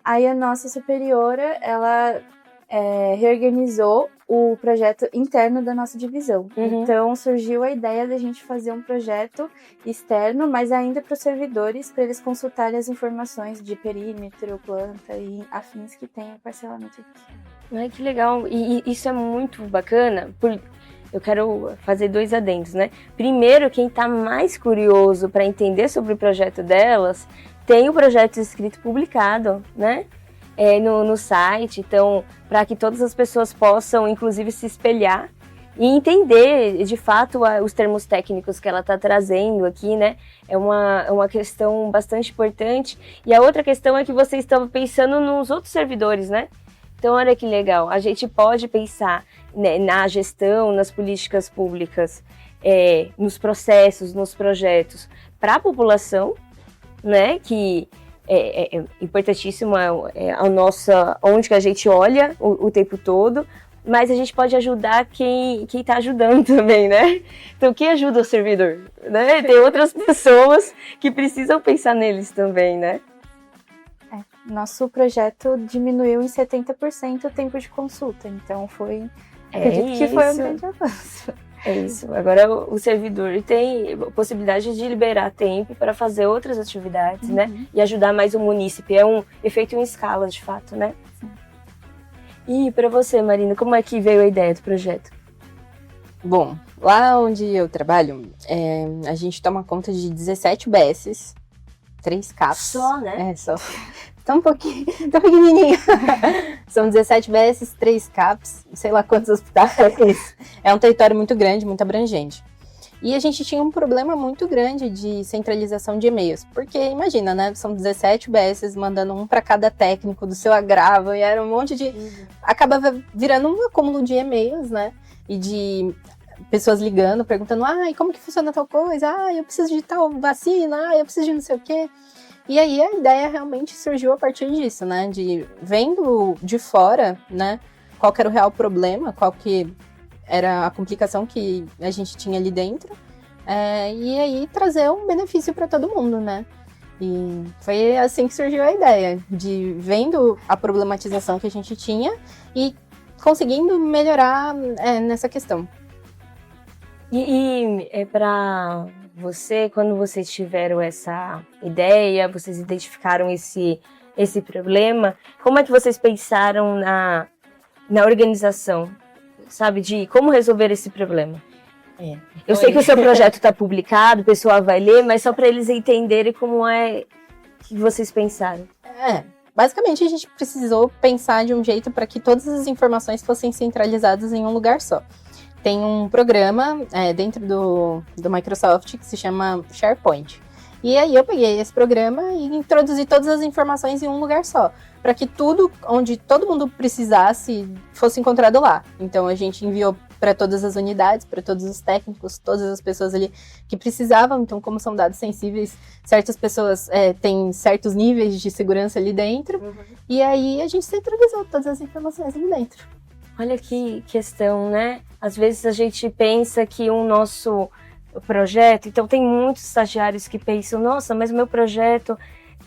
Aí a nossa superiora, ela reorganizou o projeto interno da nossa divisão. Uhum. Então surgiu a ideia da gente fazer um projeto externo, mas ainda para os servidores, para eles consultarem as informações de perímetro, planta e afins que tem o parcelamento aqui. Ai, que legal. E isso é muito bacana. Eu quero fazer 2 adendos, né? Primeiro, quem está mais curioso para entender sobre o projeto delas, tem o projeto escrito publicado, né? No site, então, para que todas as pessoas possam, inclusive, se espelhar e entender, de fato, os termos técnicos que ela está trazendo aqui, né? É uma questão bastante importante. E a outra questão é que vocês estão pensando nos outros servidores, né? Então, olha que legal, a gente pode pensar, né, na gestão, nas políticas públicas, nos processos, nos projetos, para a população, né, que é importantíssimo, a nossa, onde que a gente olha o tempo todo, mas a gente pode ajudar quem está ajudando também, né? Então, quem ajuda o servidor, né? Tem outras pessoas que precisam pensar neles também, né? Nosso projeto diminuiu em 70% o tempo de consulta, então acredito que foi um grande avanço. É isso. Agora o servidor tem a possibilidade de liberar tempo para fazer outras atividades, né? E ajudar mais o munícipe. É um efeito em escala, de fato, né? Sim. E para você, Marina, como é que veio a ideia do projeto? Bom, lá onde eu trabalho, a gente toma conta de 17 UBSs, 3 CAPs. Só, né? Só. Tá um pouquinho, tá pequenininho. São 17 UBSs, 3 CAPs, sei lá quantos hospitais. É um território muito grande, muito abrangente. E a gente tinha um problema muito grande de centralização de e-mails. Porque, imagina, né? São 17 UBSs mandando um para cada técnico do seu agravo. E era um monte de... Acabava virando um acúmulo de e-mails, né? E de pessoas ligando, perguntando, e como que funciona tal coisa? Eu preciso de tal vacina, eu preciso de não sei o quê. E aí a ideia realmente surgiu a partir disso, né? De vendo de fora, né? Qual que era o real problema, qual que era a complicação que a gente tinha ali dentro. E aí trazer um benefício para todo mundo, né? E foi assim que surgiu a ideia, de vendo a problematização que a gente tinha e conseguindo melhorar nessa questão. E para você, quando vocês tiveram essa ideia, vocês identificaram esse problema, como é que vocês pensaram na organização, sabe, de como resolver esse problema? Eu sei que o seu projeto está publicado, o pessoal vai ler, mas só para eles entenderem como é que vocês pensaram. Basicamente a gente precisou pensar de um jeito para que todas as informações fossem centralizadas em um lugar só. Tem um programa dentro do Microsoft que se chama SharePoint. E aí eu peguei esse programa e introduzi todas as informações em um lugar só, para que tudo onde todo mundo precisasse fosse encontrado lá. Então a gente enviou para todas as unidades, para todos os técnicos, todas as pessoas ali que precisavam. Então, como são dados sensíveis, certas pessoas têm certos níveis de segurança ali dentro. E aí a gente centralizou todas as informações ali dentro. Olha que questão, né? Às vezes a gente pensa que o nosso projeto... Então, tem muitos estagiários que pensam, nossa, mas o meu projeto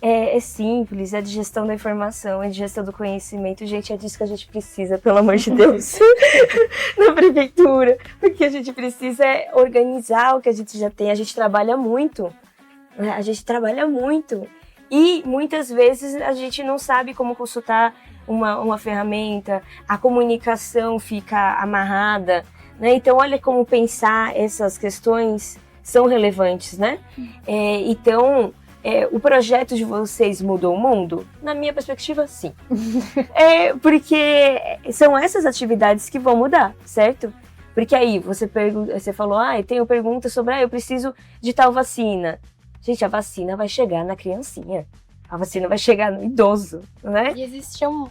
é simples, é de gestão da informação, é de gestão do conhecimento. Gente, é disso que a gente precisa, pelo amor de Deus, na prefeitura. Porque a gente precisa organizar o que a gente já tem. A gente trabalha muito, né? A gente trabalha muito. E, muitas vezes, a gente não sabe como consultar uma ferramenta, a comunicação fica amarrada, né? Então, olha como pensar essas questões são relevantes, né? Então, o projeto de vocês mudou o mundo? Na minha perspectiva, sim. Porque são essas atividades que vão mudar, certo? Porque aí você falou, eu tenho perguntas sobre, eu preciso de tal vacina. Gente, a vacina vai chegar na criancinha. A vacina vai chegar no idoso, né? E existiam,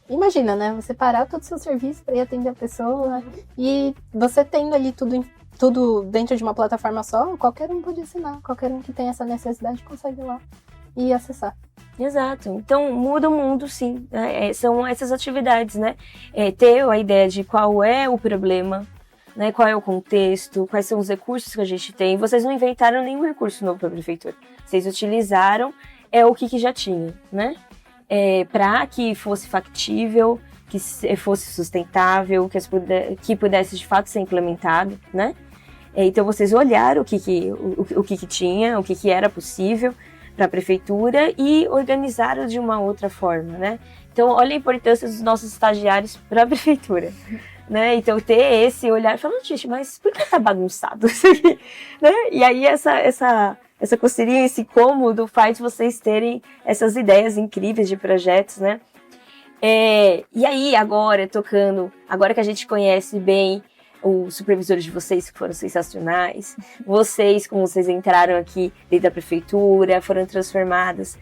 imagina, né? Você parar todo o seu serviço para ir atender a pessoa e você tendo ali tudo dentro de uma plataforma só, qualquer um pode assinar, qualquer um que tem essa necessidade consegue ir lá e acessar. Exato. Então, muda o mundo, sim. São essas atividades, né? Ter a ideia de qual é o problema, né? Qual é o contexto, quais são os recursos que a gente tem. Vocês não inventaram nenhum recurso novo para a prefeitura. Vocês utilizaram o que já tinha, né? Para que fosse factível, que fosse sustentável, que pudesse de fato ser implementado, né? Então vocês olharam o que tinha, o que era possível para a prefeitura e organizaram de uma outra forma, né? Então olha a importância dos nossos estagiários para a prefeitura, né? Então ter esse olhar e falar, gente, mas por que tá bagunçado isso aqui, né? E aí essa coceirinha, esse cômodo faz vocês terem essas ideias incríveis de projetos, né? E aí, agora que a gente conhece bem os supervisores de vocês, que foram sensacionais, vocês, como vocês entraram aqui dentro da prefeitura, foram transformadas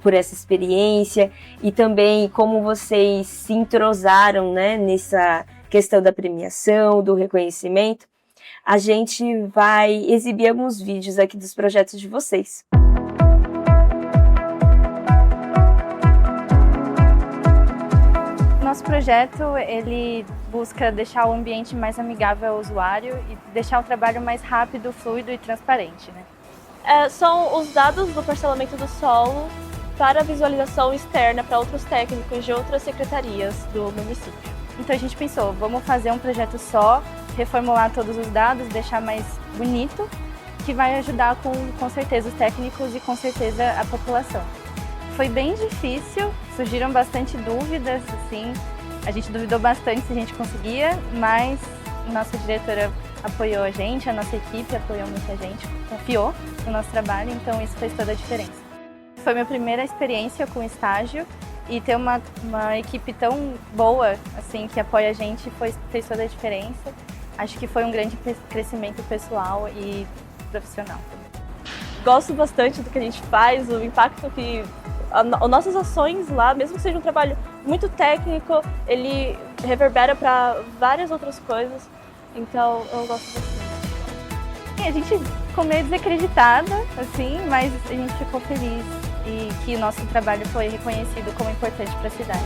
por essa experiência, e também como vocês se entrosaram, né, nessa questão da premiação, do reconhecimento, a gente vai exibir alguns vídeos aqui dos projetos de vocês. Nosso projeto, ele busca deixar o ambiente mais amigável ao usuário e deixar o trabalho mais rápido, fluido e transparente, né? São os dados do parcelamento do solo para a visualização externa para outros técnicos de outras secretarias do município. Então a gente pensou, vamos fazer um projeto só, reformular todos os dados, deixar mais bonito, que vai ajudar com certeza os técnicos e com certeza a população. Foi bem difícil, surgiram bastante dúvidas, assim, a gente duvidou bastante se a gente conseguia, mas nossa diretora apoiou a gente, a nossa equipe apoiou muita gente, confiou no nosso trabalho, então isso fez toda a diferença. Foi minha primeira experiência com estágio e ter uma equipe tão boa, assim, que apoia a gente fez toda a diferença. Acho que foi um grande crescimento pessoal e profissional também. Gosto bastante do que a gente faz, o impacto que as nossas ações lá, mesmo que seja um trabalho muito técnico, ele reverbera para várias outras coisas, então eu gosto bastante. A gente ficou meio desacreditada, assim, mas a gente ficou feliz e que o nosso trabalho foi reconhecido como importante para a cidade.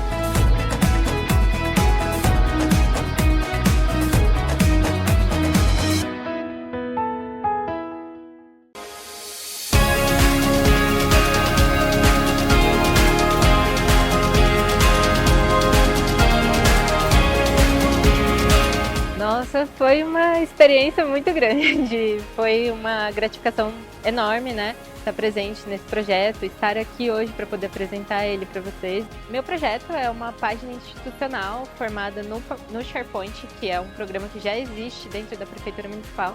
Nossa, foi uma experiência muito grande, foi uma gratificação enorme, né? Estar presente nesse projeto, estar aqui hoje para poder apresentar ele para vocês. Meu projeto é uma página institucional formada no SharePoint, que é um programa que já existe dentro da Prefeitura Municipal.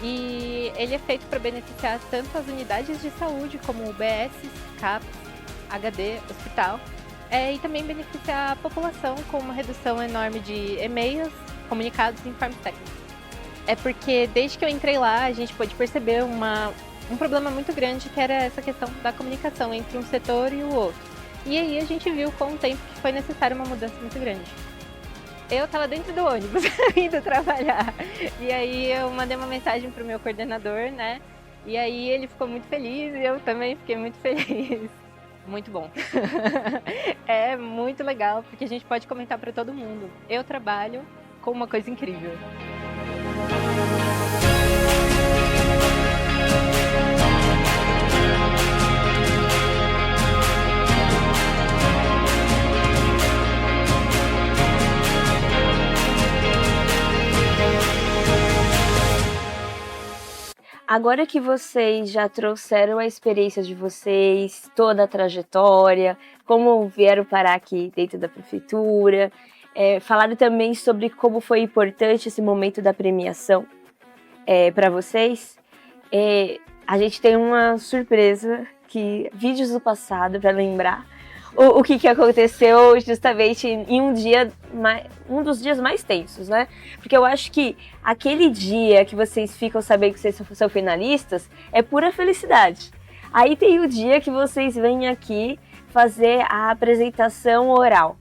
E ele é feito para beneficiar tanto as unidades de saúde, como UBS, CAPS, HD, hospital, e também beneficiar a população com uma redução enorme de e-mails, comunicados e informes técnicos. É porque desde que eu entrei lá, a gente pôde perceber um problema muito grande, que era essa questão da comunicação entre um setor e o outro. E aí a gente viu com o tempo que foi necessária uma mudança muito grande. Eu estava dentro do ônibus, indo trabalhar, e aí eu mandei uma mensagem para o meu coordenador, né? E aí ele ficou muito feliz e eu também fiquei muito feliz. Muito bom. É muito legal, porque a gente pode comentar para todo mundo. Eu trabalho com uma coisa incrível. Agora que vocês já trouxeram a experiência de vocês, toda a trajetória, como vieram parar aqui dentro da prefeitura, falaram também sobre como foi importante esse momento da premiação para vocês. A gente tem uma surpresa, vídeos do passado para lembrar o que aconteceu justamente em um dos dias mais tensos, né? Porque eu acho que aquele dia que vocês ficam sabendo que vocês são finalistas é pura felicidade. Aí tem o dia que vocês vêm aqui fazer a apresentação oral,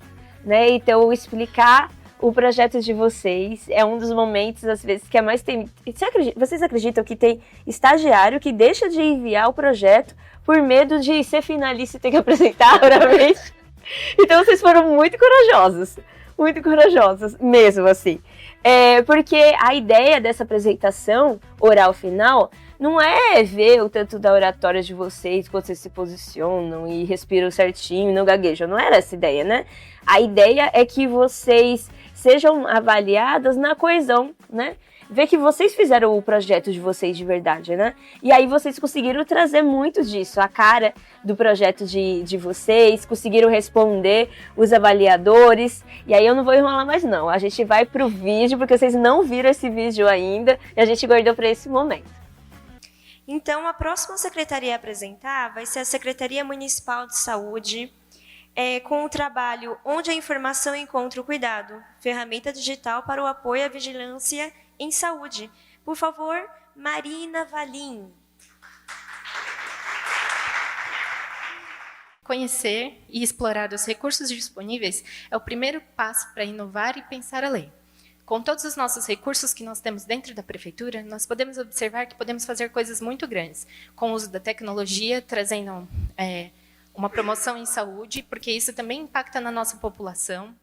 né? Então, explicar o projeto de vocês é um dos momentos, às vezes, que é mais tem. Vocês acreditam que tem estagiário que deixa de enviar o projeto por medo de ser finalista e ter que apresentar oralmente? Então, vocês foram muito corajosos mesmo, assim. Porque a ideia dessa apresentação oral final não é ver o tanto da oratória de vocês, quando vocês se posicionam e respiram certinho, não gaguejam. Não era essa a ideia, né? A ideia é que vocês sejam avaliadas na coesão, né? Ver que vocês fizeram o projeto de vocês de verdade, né? E aí vocês conseguiram trazer muito disso, a cara do projeto de vocês, conseguiram responder os avaliadores. E aí eu não vou enrolar mais não, a gente vai pro vídeo, porque vocês não viram esse vídeo ainda, e a gente guardou para esse momento. Então, a próxima secretaria a apresentar vai ser a Secretaria Municipal de Saúde, com o trabalho Onde a Informação Encontra o Cuidado, ferramenta digital para o apoio à vigilância em saúde. Por favor, Marina Valim. Conhecer e explorar os recursos disponíveis é o primeiro passo para inovar e pensar além. Com todos os nossos recursos que nós temos dentro da prefeitura, nós podemos observar que podemos fazer coisas muito grandes, com o uso da tecnologia, trazendo uma promoção em saúde, porque isso também impacta na nossa população.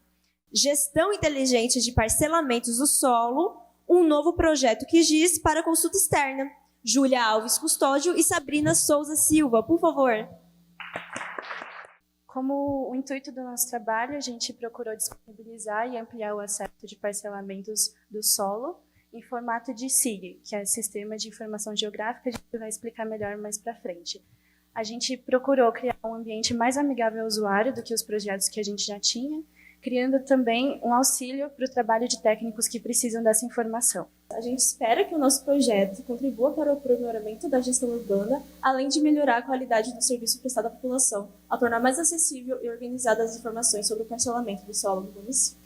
Gestão inteligente de parcelamentos do solo, um novo projeto QGIS para consulta externa. Júlia Alves Custódio e Sabrina Souza Silva, por favor. Como o intuito do nosso trabalho, a gente procurou disponibilizar e ampliar o acesso de parcelamentos do solo em formato de SIG, que é Sistema de Informação Geográfica, a gente vai explicar melhor mais para frente. A gente procurou criar um ambiente mais amigável ao usuário do que os projetos que a gente já tinha, criando também um auxílio para o trabalho de técnicos que precisam dessa informação. A gente espera que o nosso projeto contribua para o aprimoramento da gestão urbana, além de melhorar a qualidade do serviço prestado à população, ao tornar mais acessível e organizada as informações sobre o parcelamento do solo do município.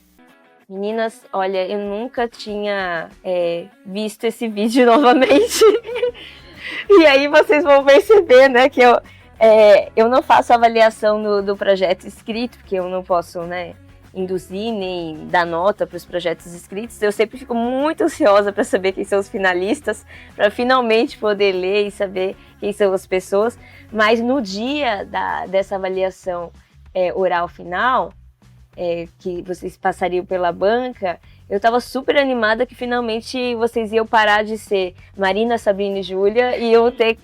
Meninas, olha, eu nunca tinha visto esse vídeo novamente. E aí vocês vão perceber, né, que eu não faço avaliação do projeto escrito, porque eu não posso, né, induzir nem dar nota para os projetos escritos. Eu sempre fico muito ansiosa para saber quem são os finalistas, para finalmente poder ler e saber quem são as pessoas. Mas no dia dessa avaliação oral final, que vocês passariam pela banca, eu estava super animada que finalmente vocês iam parar de ser Marina, Sabrina e Júlia e iam ter,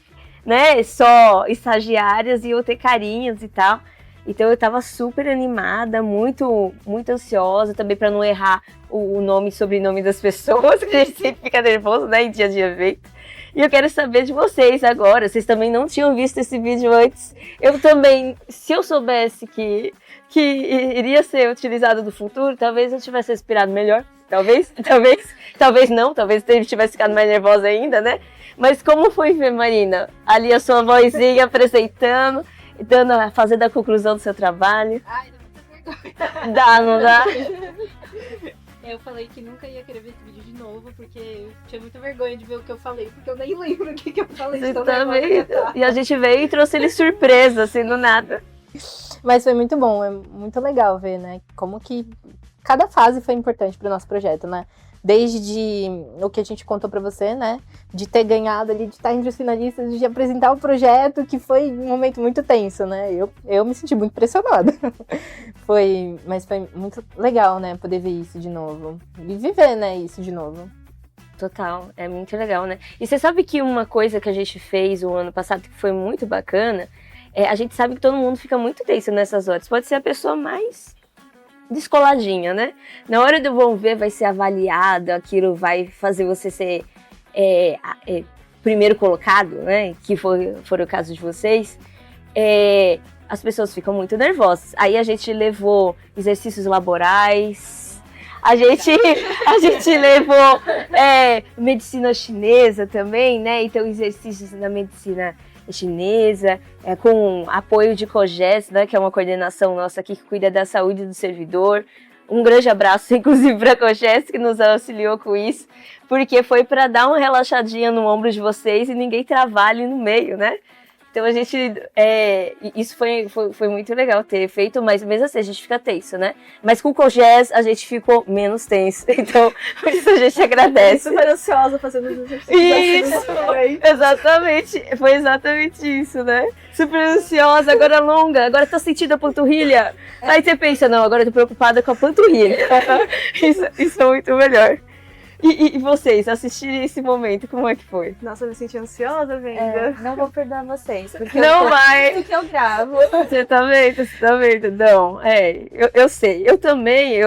né, só estagiárias e iam ter carinhos e tal. Então eu estava super animada, muito, muito ansiosa também para não errar o nome e sobrenome das pessoas, que a gente sempre fica nervoso, né, em dia de evento. E eu quero saber de vocês agora, vocês também não tinham visto esse vídeo antes. Eu também, se eu soubesse que iria ser utilizado no futuro, talvez eu tivesse respirado melhor. Talvez não, talvez eu tivesse ficado mais nervosa ainda, né? Mas como foi ver, Marina, ali a sua vozinha apresentando, fazendo a conclusão do seu trabalho? Ai, dá muita vergonha. Dá, não dá? Eu falei que nunca ia querer ver esse vídeo de novo, porque eu tinha muita vergonha de ver o que eu falei, porque eu nem lembro o que eu falei. Você também. E a gente veio e trouxe ele surpresa, assim, do nada. Mas foi muito bom, é muito legal ver, né, como que cada fase foi importante para o nosso projeto, né? Desde o que a gente contou para você, né, de ter ganhado ali, de estar entre os finalistas, de apresentar o projeto, que foi um momento muito tenso, né? Eu me senti muito pressionada. Mas foi muito legal, né, poder ver isso de novo e viver, né, isso de novo. Total, é muito legal, né? E você sabe que uma coisa que a gente fez o ano passado que foi muito bacana, a gente sabe que todo mundo fica muito tenso nessas horas. Pode ser a pessoa mais descoladinha, né? Na hora do vamos ver, vai ser avaliado, aquilo vai fazer você ser primeiro colocado, né? Que foi o caso de vocês. As pessoas ficam muito nervosas. Aí a gente levou exercícios laborais, a gente levou medicina chinesa também, né? Então exercícios na medicina chinesa, com apoio de COGES, né, que é uma coordenação nossa aqui que cuida da saúde do servidor. Um grande abraço, inclusive, para a COGES, que nos auxiliou com isso, porque foi para dar uma relaxadinha no ombro de vocês e ninguém travar ali no meio, né? Então a gente, isso foi muito legal ter feito, mas mesmo assim a gente fica tenso, né? Mas com o COGES a gente ficou menos tenso, então por isso a gente agradece. Super ansiosa fazendo os exercícios. Isso, exatamente, foi exatamente isso, né? Super ansiosa, agora longa, agora tô sentindo a panturrilha. Aí você pensa, não, agora eu tô preocupada com a panturrilha. Isso é muito melhor. E vocês, assistirem esse momento, como é que foi? Nossa, eu me senti ansiosa, Venda. Não vou perdoar vocês, porque não vai. Porque eu gravo. Você tá vendo? Não, eu sei. Eu também,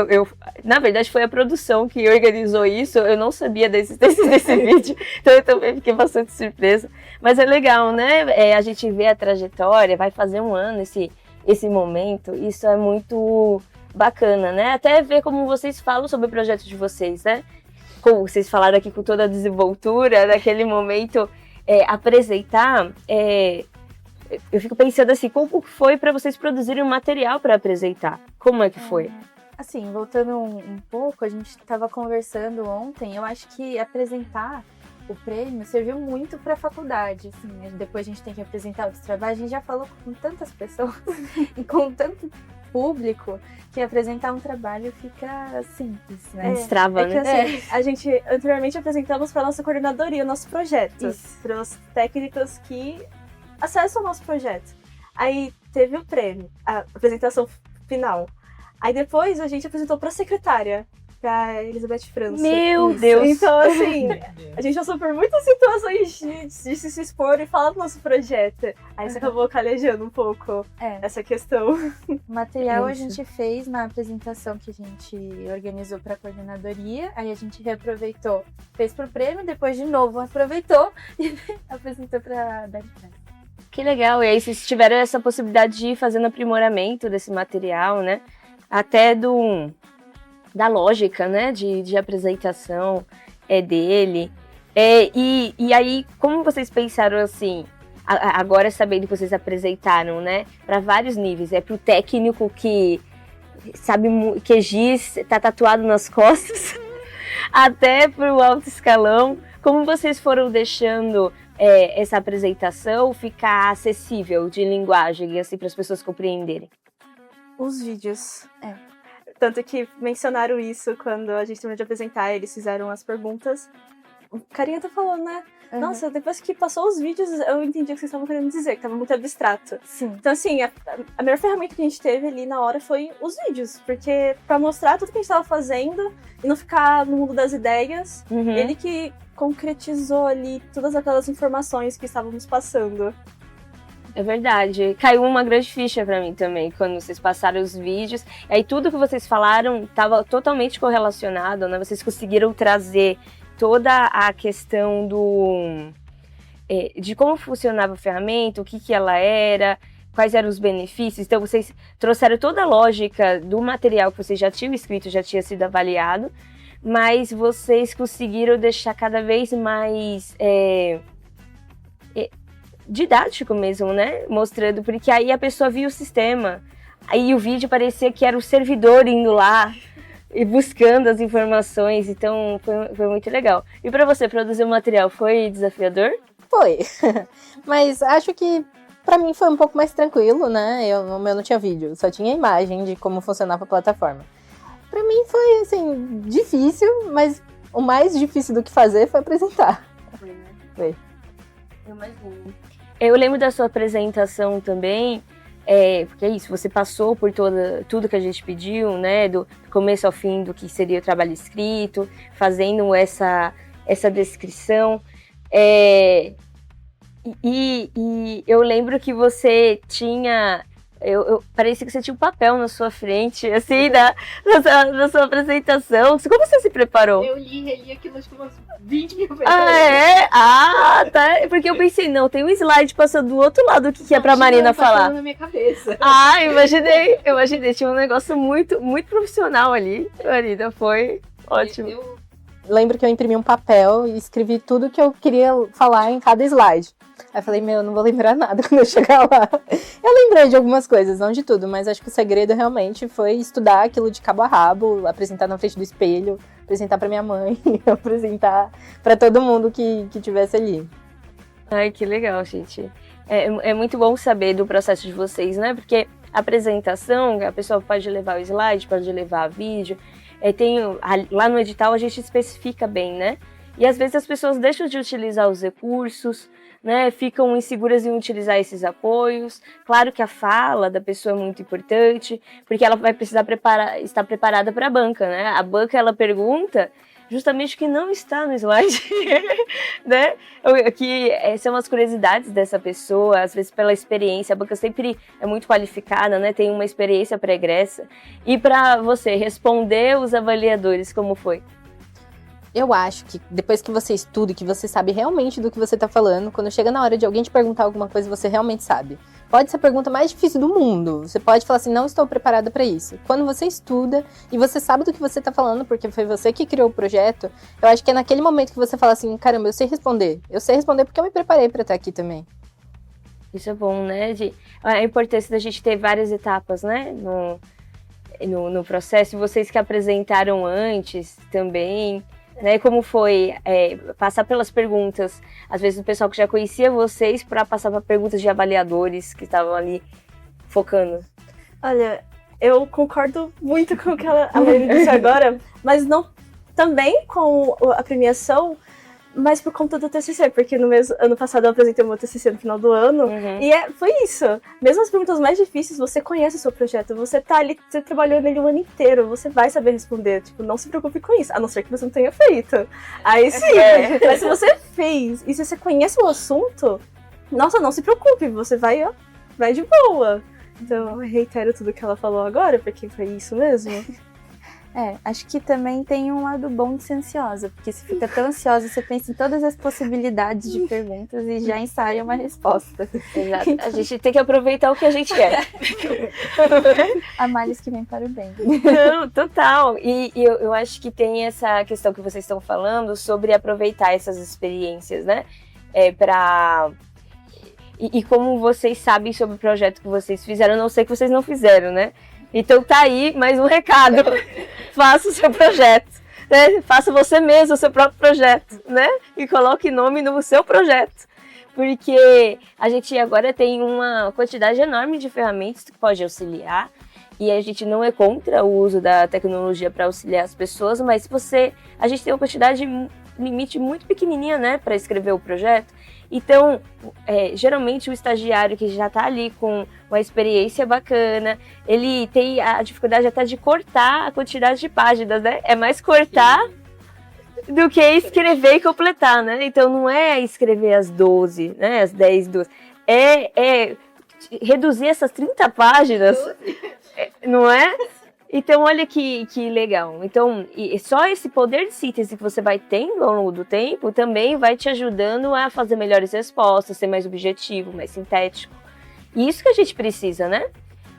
na verdade foi a produção que organizou isso, eu não sabia da existência desse vídeo, então eu também fiquei bastante surpresa. Mas é legal, né? A gente vê a trajetória, vai fazer um ano esse momento, isso é muito bacana, né? Até ver como vocês falam sobre o projeto de vocês, né? Como vocês falaram aqui com toda a desenvoltura, naquele momento, apresentar, eu fico pensando assim, como foi para vocês produzirem um material para apresentar? Como é que foi? Assim, voltando um pouco, a gente estava conversando ontem, eu acho que apresentar o prêmio serviu muito para a faculdade, assim, depois a gente tem que apresentar outros trabalhos, a gente já falou com tantas pessoas e com tanto público que apresentar um trabalho fica simples, né? Destrava, né? Assim, a gente anteriormente apresentamos para nossa coordenadoria o nosso projeto, para os técnicos que acessam o nosso projeto. Aí teve o prêmio, a apresentação final. Aí depois a gente apresentou para a secretária. pra Elizabeth França. Meu Isso. Deus! Então, assim, a gente passou por muitas situações de se expor e falar do nosso projeto. Aí você acabou calejando um pouco essa questão. O material a Isso. gente fez na apresentação que a gente organizou para a coordenadoria, aí a gente reaproveitou, fez pro prêmio, depois de novo aproveitou e apresentou para dar prazo. Que legal, e aí vocês tiveram essa possibilidade de ir fazendo aprimoramento desse material, né? Até da lógica, né? De apresentação dele. E aí, como vocês pensaram assim, agora sabendo que vocês apresentaram, né? Para vários níveis, pro técnico que sabe que giz tá tatuado nas costas, até pro alto escalão, como vocês foram deixando essa apresentação ficar acessível de linguagem, assim, para as pessoas compreenderem? Os vídeos. Tanto que mencionaram isso quando a gente terminou de apresentar, eles fizeram as perguntas. O carinha tá falando, né? Nossa, depois que passou os vídeos, eu entendi o que vocês estavam querendo dizer, que tava muito abstrato. Sim. Então, assim, a melhor ferramenta que a gente teve ali na hora foi os vídeos, porque pra mostrar tudo que a gente tava fazendo e não ficar no mundo das ideias, ele que concretizou ali todas aquelas informações que estávamos passando. É verdade. Caiu uma grande ficha pra mim também, quando vocês passaram os vídeos. E aí tudo que vocês falaram estava totalmente correlacionado, né? Vocês conseguiram trazer toda a questão de como funcionava a ferramenta, o que ela era, quais eram os benefícios. Então vocês trouxeram toda a lógica do material que vocês já tinham escrito, já tinha sido avaliado, mas vocês conseguiram deixar cada vez mais didático mesmo, né? Mostrando, porque aí a pessoa via o sistema, aí o vídeo parecia que era o servidor indo lá e buscando as informações, então foi muito legal. E pra você, produzir o material, foi desafiador? Foi, mas acho que pra mim foi um pouco mais tranquilo, né? O meu não tinha vídeo, só tinha imagem de como funcionava a plataforma. Pra mim foi, assim, difícil, mas o mais difícil do que fazer foi apresentar. Foi. Eu lembro da sua apresentação também, porque é isso, você passou por tudo que a gente pediu, né, do começo ao fim do que seria o trabalho escrito, fazendo essa descrição, e eu lembro que você tinha, parecia que você tinha um papel na sua frente, assim, na sua apresentação. Como você se preparou? Eu reli aquilo acho que umas 20 mil vezes. Tá. Porque eu pensei, não, tem um slide passando do outro lado, o que é pra Marina falar? Na minha cabeça. Imaginei, tinha um negócio muito, muito profissional ali, Marina, foi ótimo. Eu lembro que eu imprimi um papel e escrevi tudo que eu queria falar em cada slide. Aí eu falei, não vou lembrar nada quando eu chegar lá. Eu lembrei de algumas coisas, não de tudo, mas acho que o segredo realmente foi estudar aquilo de cabo a rabo, apresentar na frente do espelho, apresentar pra minha mãe, apresentar pra todo mundo que tivesse ali. Ai, que legal, gente. É muito bom saber do processo de vocês, né? Porque a apresentação, a pessoa pode levar o slide, pode levar vídeo. Lá no edital a gente especifica bem, né? E às vezes as pessoas deixam de utilizar os recursos, né? Ficam inseguras em utilizar esses apoios. Claro que a fala da pessoa é muito importante, porque ela vai precisar estar preparada para a banca, né? A banca, ela pergunta justamente o que não está no slide, né? Que são as curiosidades dessa pessoa, às vezes pela experiência. A banca sempre é muito qualificada, né? Tem uma experiência pregressa. E para você responder os avaliadores, como foi? Eu acho que depois que você estuda e que você sabe realmente do que você tá falando, quando chega na hora de alguém te perguntar alguma coisa, você realmente sabe. Pode ser a pergunta mais difícil do mundo. Você pode falar assim, não estou preparada para isso. Quando você estuda e você sabe do que você tá falando, porque foi você que criou o projeto, eu acho que é naquele momento que você fala assim, caramba, eu sei responder. Eu sei responder porque eu me preparei para estar aqui também. Isso é bom, né? A importância da gente ter várias etapas, né? No processo. Vocês que apresentaram antes também, né? Como foi passar pelas perguntas, às vezes o pessoal que já conhecia vocês, para passar para perguntas de avaliadores que estavam ali focando? Olha, eu concordo muito com o que a Marina disse agora, mas não também com a premiação. mas por conta do TCC, porque no ano passado eu apresentei o meu TCC no final do ano, e foi isso. Mesmo as perguntas mais difíceis, você conhece o seu projeto, você tá ali, você trabalhou nele o ano inteiro, você vai saber responder, tipo, não se preocupe com isso, a não ser que você não tenha feito. Aí sim, mas se você fez, e se você conhece o assunto, nossa, não se preocupe, você vai de boa. Então eu reitero tudo que ela falou agora, porque foi isso mesmo. Acho que também tem um lado bom de ser ansiosa, porque se fica tão ansiosa, você pensa em todas as possibilidades de perguntas e já ensaia uma resposta. Exato. A gente tem que aproveitar o que a gente quer. Há males que vem para o bem. Não, total. E eu acho que tem essa questão que vocês estão falando sobre aproveitar essas experiências, né? E como vocês sabem sobre o projeto que vocês fizeram, eu não sei que vocês não fizeram, né? Então tá aí mais um recado. Faça o seu projeto, né? Faça você mesmo o seu próprio projeto, né? E coloque nome no seu projeto. Porque a gente agora tem uma quantidade enorme de ferramentas que pode auxiliar. E a gente não é contra o uso da tecnologia para auxiliar as pessoas, mas a gente tem uma quantidade limite muito pequenininha, né, para escrever o projeto. Então, geralmente o estagiário que já está ali com uma experiência bacana, ele tem a dificuldade até de cortar a quantidade de páginas, né? É mais cortar do que escrever e completar, né? Então não é escrever as 12, né? As 10, 12. É reduzir essas 30 páginas, não é? Então, olha que legal. Então, e só esse poder de síntese que você vai tendo ao longo do tempo também vai te ajudando a fazer melhores respostas, ser mais objetivo, mais sintético. E isso que a gente precisa, né?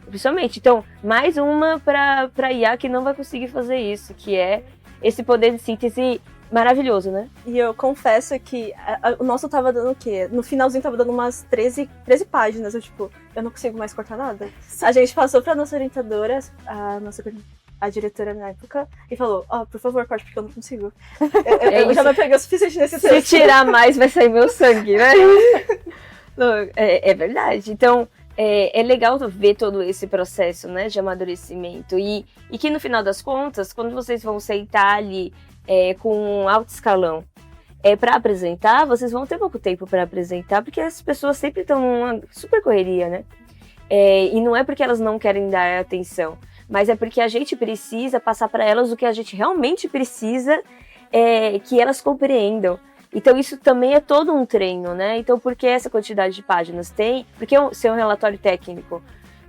Principalmente. Então, mais uma para IA que não vai conseguir fazer isso, que é esse poder de síntese maravilhoso, né? E eu confesso que o nosso tava dando o quê? No finalzinho tava dando umas 13 páginas. Eu não consigo mais cortar nada. A gente passou pra nossa orientadora, a diretora na época, e falou, por favor, corte, porque eu não consigo. Eu já não peguei o suficiente nesse texto. Se tirar mais, vai sair meu sangue, né? Não, é verdade. Então, é legal ver todo esse processo, né, de amadurecimento. E que no final das contas, quando vocês vão sentar ali com um alto escalão para apresentar, vocês vão ter pouco tempo para apresentar, porque as pessoas sempre estão numa super correria, né? E não é porque elas não querem dar atenção, mas é porque a gente precisa passar para elas o que a gente realmente precisa que elas compreendam. Então isso também é todo um treino, né? Então por que essa quantidade de páginas tem? Porque ser um relatório técnico,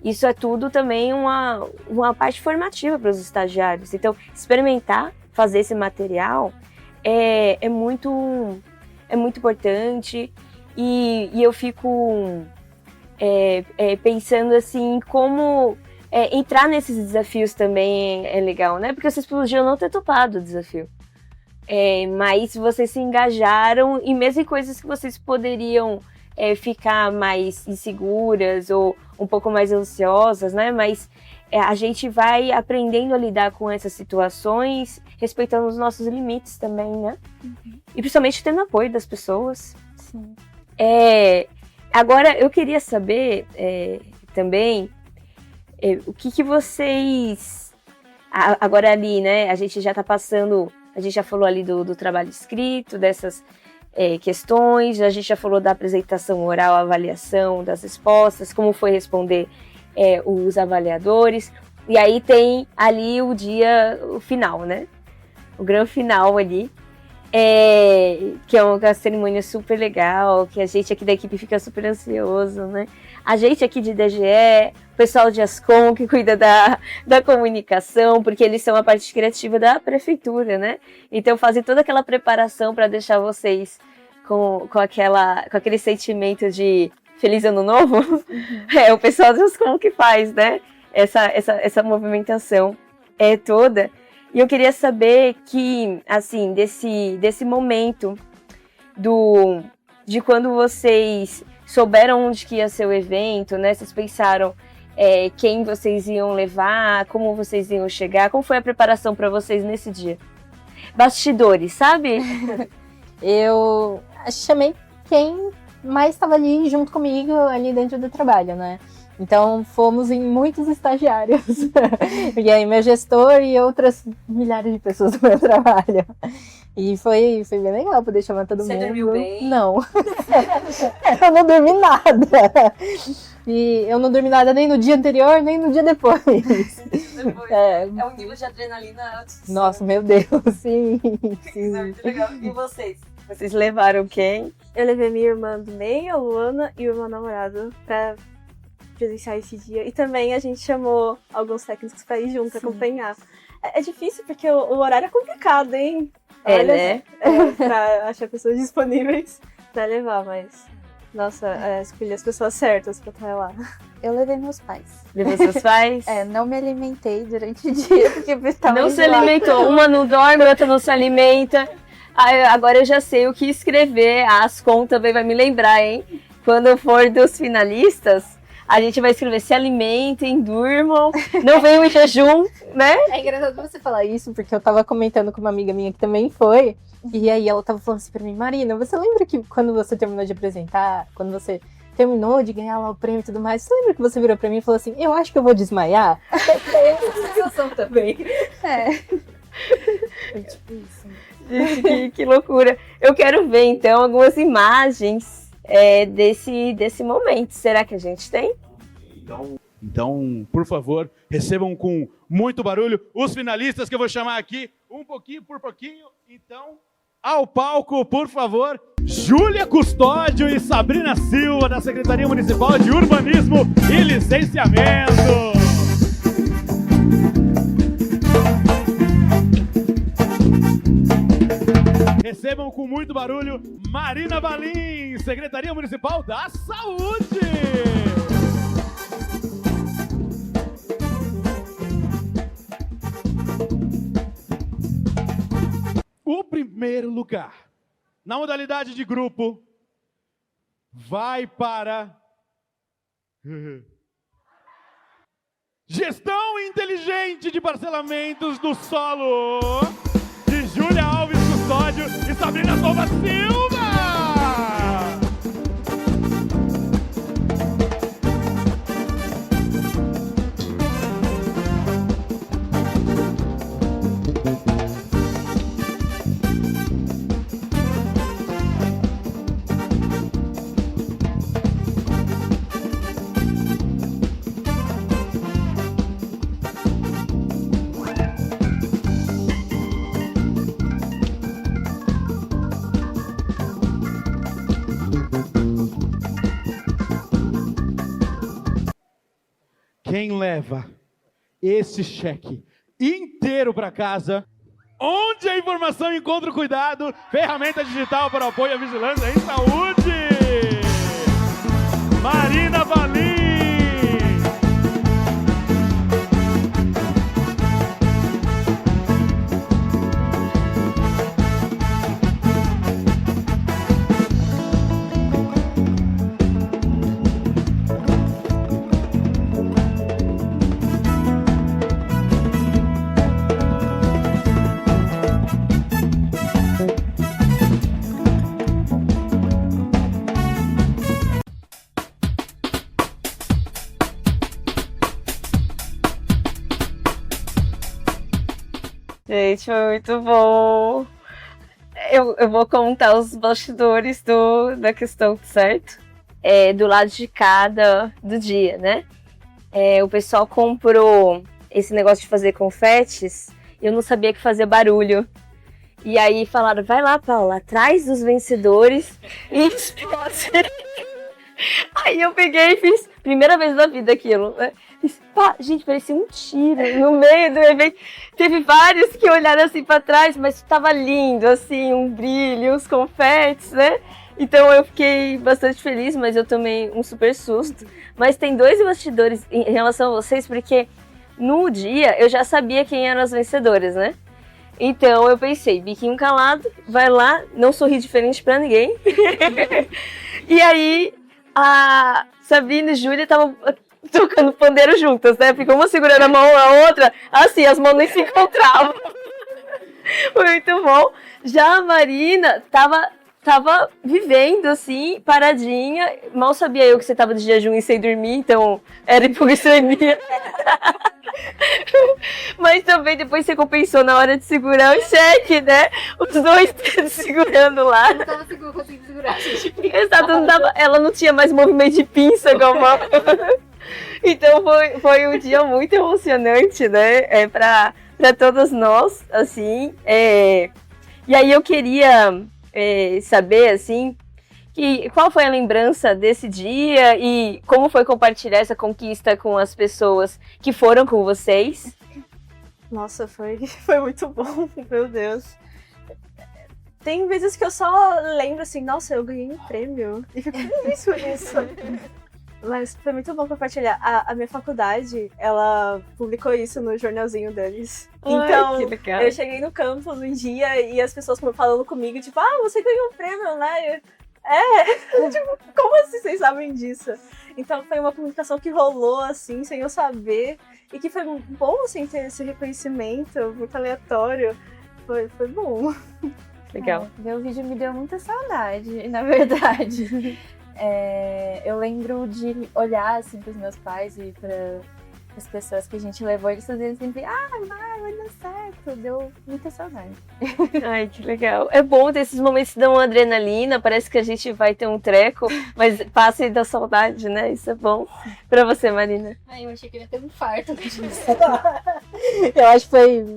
isso é tudo também uma parte formativa para os estagiários. Então experimentar fazer esse material é muito importante, e eu fico pensando assim, como entrar nesses desafios também é legal, né? Porque vocês podiam não ter topado o desafio, mas vocês se engajaram, e mesmo em coisas que vocês poderiam ficar mais inseguras ou um pouco mais ansiosas, né? Mas a gente vai aprendendo a lidar com essas situações, respeitando os nossos limites também, né? E principalmente tendo apoio das pessoas. Sim. Agora, eu queria saber também o que vocês... Agora ali, né? A gente já tá passando... A gente já falou ali do trabalho escrito, dessas questões, a gente já falou da apresentação oral, avaliação das respostas, como foi responder os avaliadores, e aí tem ali o final, né? O grande final ali, que é uma cerimônia super legal, que a gente aqui da equipe fica super ansioso, né? A gente aqui de DGE, o pessoal de Ascom que cuida da comunicação, porque eles são a parte criativa da prefeitura, né? Então fazem toda aquela preparação para deixar vocês com aquele sentimento de Feliz Ano Novo. O pessoal de Ascom que faz, né? Essa movimentação toda. E eu queria saber que, assim, desse momento de quando vocês souberam onde que ia ser o evento, né? Vocês pensaram quem vocês iam levar, como vocês iam chegar, como foi a preparação para vocês nesse dia? Bastidores, sabe? Eu chamei quem mais estava ali junto comigo, ali dentro do trabalho, né? Então, fomos em muitos estagiários. E aí, meu gestor e outras milhares de pessoas do meu trabalho. E foi bem legal poder chamar todo mundo. Você dormiu bem? Não. Eu não dormi nada. E eu não dormi nada nem no dia anterior, nem no dia depois. É um nível de adrenalina altíssimo. Nossa, meu Deus, sim. Isso é muito legal. E vocês? Vocês levaram quem? Eu levei minha irmã do meio, a Luana, e o meu namorado pra presenciar esse dia. E também a gente chamou alguns técnicos pra ir junto, acompanhar. É difícil porque o horário é complicado, hein? Né? Pra achar pessoas disponíveis pra levar, mas... Nossa, escolhi as pessoas certas pra estar lá. Eu levei meus pais. Levou seus pais? Não me alimentei durante o dia, porque eu estava Não se alimentou. Uma não dorme, a outra não se alimenta. Agora eu já sei o que escrever. A Ascom também vai me lembrar, hein? Quando for dos finalistas, a gente vai escrever: se alimentem, durmam, não venham em jejum, né? É engraçado você falar isso, porque eu tava comentando com uma amiga minha que também foi, e aí ela tava falando assim pra mim: Marina, você lembra que quando você terminou de apresentar, quando você terminou de ganhar lá o prêmio e tudo mais, você lembra que você virou pra mim e falou assim: eu acho que eu vou desmaiar? Essa sensação também. Foi tipo isso. Gente, que loucura. Eu quero ver, então, algumas imagens desse momento. Será que a gente tem? Então, por favor, recebam com muito barulho os finalistas que eu vou chamar aqui, um pouquinho por pouquinho. Então, ao palco, por favor, Júlia Custódio e Sabrina Silva, da Secretaria Municipal de Urbanismo e Licenciamento. Recebam com muito barulho Marina Valim, Secretaria Municipal da Saúde. O primeiro lugar, na modalidade de grupo, vai para Gestão Inteligente de Parcelamentos do Solo, de Júlia Alves Custódio e Sabrina Silva. Quem leva esse cheque inteiro para casa, onde a informação encontra o cuidado, ferramenta digital para apoio à vigilância em saúde, Marina Valim. Gente, foi muito bom. Eu vou contar os bastidores da questão, certo? Do lado de cada do dia, né? O pessoal comprou esse negócio de fazer confetes e eu não sabia que fazia barulho. E aí falaram: vai lá, Paula, atrás dos vencedores e explode. Aí eu peguei e fiz, primeira vez na vida aquilo, né? Fiz, pá, gente, parecia um tiro no meio do evento. Teve vários que olharam assim pra trás, mas tava lindo, assim, um brilho, uns confetes, né? Então eu fiquei bastante feliz, mas eu tomei um super susto. Mas tem dois bastidores em relação a vocês, porque no dia eu já sabia quem eram as vencedoras, né? Então eu pensei, biquinho calado, vai lá, não sorri diferente pra ninguém. E aí a Sabrina e Júlia estavam tocando pandeiro juntas, né? Ficou uma segurando a mão a outra, assim, as mãos nem se encontravam. Foi muito bom. Já a Marina tava tava vivendo, assim, paradinha. Mal sabia eu que você tava de jejum e sem dormir, então era hipoglicemia. Mas também depois você compensou na hora de segurar o cheque, né? Os dois segurando lá. Não tava conseguindo segurar, gente. Exato, ela não tinha mais movimento de pinça como Então foi um dia muito emocionante, né? Para todos nós, assim. E aí eu queria saber, assim, qual foi a lembrança desse dia e como foi compartilhar essa conquista com as pessoas que foram com vocês? Nossa, foi muito bom, meu Deus. Tem vezes que eu só lembro assim, nossa, eu ganhei um prêmio e fico feliz por isso. Mas foi muito bom compartilhar. A minha faculdade, ela publicou isso no jornalzinho deles. Então, que legal. eu cheguei no campus um dia e as pessoas falando comigo, tipo, você ganhou um prêmio, né? Tipo, como assim vocês sabem disso? Então foi uma comunicação que rolou, assim, sem eu saber. E que foi bom, assim, ter esse reconhecimento muito aleatório. Foi bom. Legal. Ver o vídeo me deu muita saudade, na verdade. Eu lembro de olhar, assim, pros meus pais e para as pessoas que a gente levou, eles faziam sempre, vai dar certo, deu muita saudade. Ai, que legal. É bom ter esses momentos que dão adrenalina, parece que a gente vai ter um treco, mas passa e dá saudade, né? Isso é bom. Pra você, Marina. Eu achei que eu ia ter um infarto. Eu acho que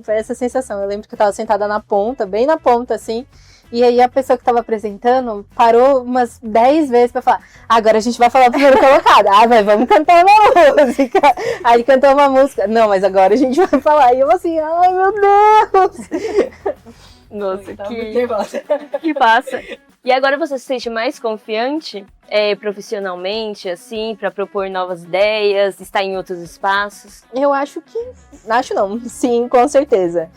foi essa sensação. Eu lembro que eu tava sentada na ponta, bem na ponta, assim. E aí a pessoa que tava apresentando parou umas 10 vezes pra falar, agora a gente vai falar o primeiro colocado. Vamos cantar uma música. Aí cantou uma música. Não, mas agora a gente vai falar. E eu assim, ai meu Deus. Nossa, que passa. E agora você se sente mais confiante profissionalmente, assim, pra propor novas ideias, estar em outros espaços? Eu acho que... Acho não. Sim, com certeza.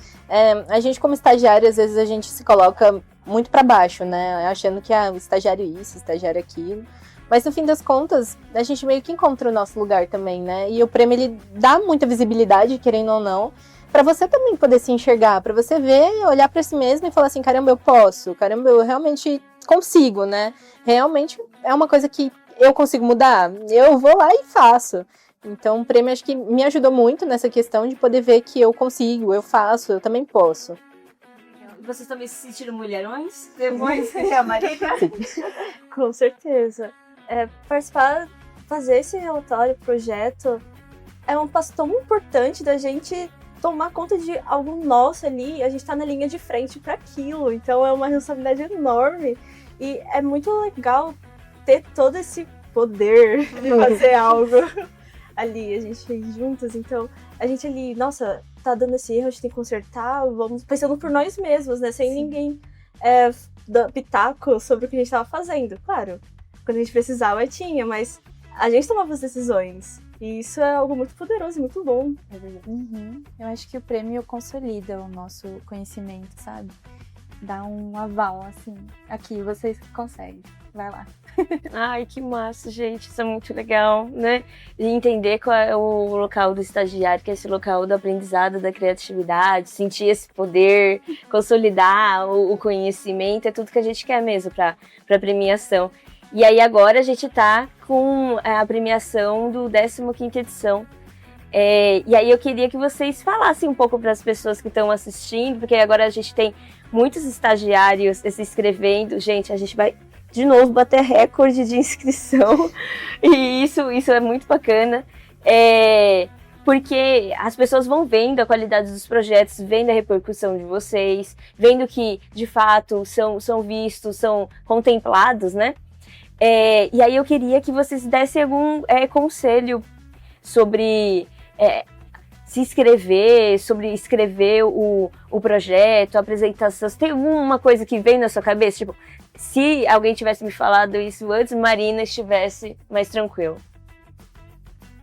A gente como estagiário, às vezes a gente se coloca muito pra baixo, né? Achando que o estagiário isso, estagiário aquilo. Mas no fim das contas, a gente meio que encontra o nosso lugar também, né? E o prêmio, ele dá muita visibilidade, querendo ou não, pra você também poder se enxergar, pra você ver, olhar pra si mesmo e falar assim, caramba, eu posso, caramba, eu realmente consigo, né? Realmente é uma coisa que eu consigo mudar, eu vou lá e faço. Então o prêmio acho que me ajudou muito nessa questão de poder ver que eu consigo, eu faço, eu também posso. Vocês também se sentiram mulherões? Depois que a Marina? Com certeza. Participar, fazer esse relatório, projeto, é um passo tão importante da gente tomar conta de algo nosso ali, a gente tá na linha de frente para aquilo, então é uma responsabilidade enorme e é muito legal ter todo esse poder de fazer algo ali, a gente fez juntos, então a gente ali, nossa, tá dando esse erro, a gente tem que consertar, vamos pensando por nós mesmos, né, sem ninguém dar pitaco sobre o que a gente tava fazendo, claro, quando a gente precisava tinha, mas a gente tomava as decisões. E isso é algo muito poderoso e muito bom. Eu acho que o prêmio consolida o nosso conhecimento, sabe? Dá um aval, assim. Aqui, vocês conseguem. Vai lá. Ai, que massa, gente. Isso é muito legal, né? E entender qual é o local do estagiário, que é esse local do aprendizado, da criatividade, sentir esse poder, consolidar o conhecimento, é tudo que a gente quer mesmo para premiação. E aí agora a gente tá com a premiação do 15ª edição. E aí eu queria que vocês falassem um pouco para as pessoas que estão assistindo, porque agora a gente tem muitos estagiários se inscrevendo. Gente, a gente vai de novo bater recorde de inscrição. E isso é muito bacana. Porque as pessoas vão vendo a qualidade dos projetos, vendo a repercussão de vocês, vendo que, de fato, são vistos, são contemplados, né? E aí eu queria que vocês dessem algum conselho sobre se inscrever, sobre escrever o projeto, a apresentação. Você tem alguma coisa que vem na sua cabeça? Tipo, se alguém tivesse me falado isso antes, Marina estivesse mais tranquila.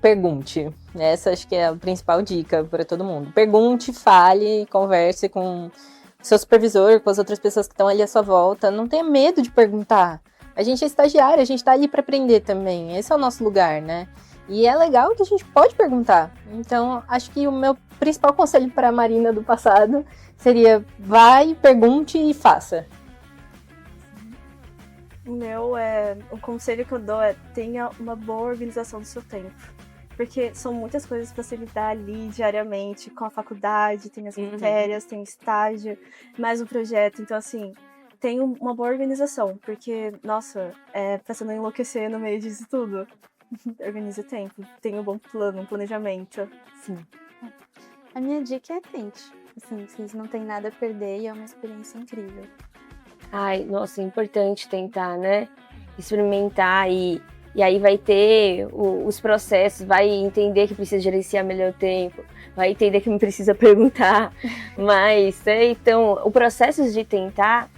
Pergunte. Essa acho que é a principal dica para todo mundo. Pergunte, fale, converse com seu supervisor, com as outras pessoas que estão ali à sua volta. Não tenha medo de perguntar. A gente é estagiário, a gente tá ali para aprender também. Esse é o nosso lugar, né? E é legal que a gente pode perguntar. Então, acho que o meu principal conselho para a Marina do passado seria vai, pergunte e faça. O conselho que eu dou é tenha uma boa organização do seu tempo. Porque são muitas coisas para você lidar ali diariamente com a faculdade, tem as matérias, tem estágio, mais um projeto. Então, assim, tenha uma boa organização, porque, nossa, pra você não enlouquecer no meio disso tudo. Organize o tempo, tenha um bom plano, um planejamento. Sim. A minha dica é tente. Assim, vocês não têm nada a perder e é uma experiência incrível. Ai, nossa, é importante tentar, né? Experimentar e aí vai ter os processos, vai entender que precisa gerenciar melhor o tempo, vai entender que não precisa perguntar mais, né? Então, o processo de tentar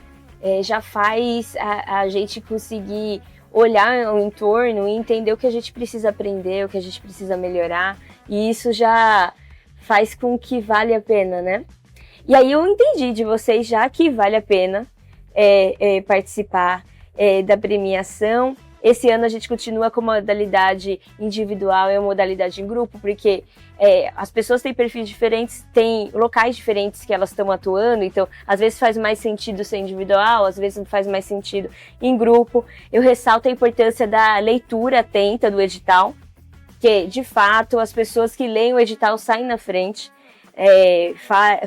já faz a gente conseguir olhar ao entorno e entender o que a gente precisa aprender, o que a gente precisa melhorar, e isso já faz com que vale a pena, né? E aí eu entendi de vocês já que vale a pena participar da premiação. Esse ano a gente continua com modalidade individual e a modalidade em grupo, porque as pessoas têm perfis diferentes, têm locais diferentes que elas estão atuando, então às vezes faz mais sentido ser individual, às vezes não faz mais sentido em grupo. Eu ressalto a importância da leitura atenta do edital, que de fato as pessoas que leem o edital saem na frente,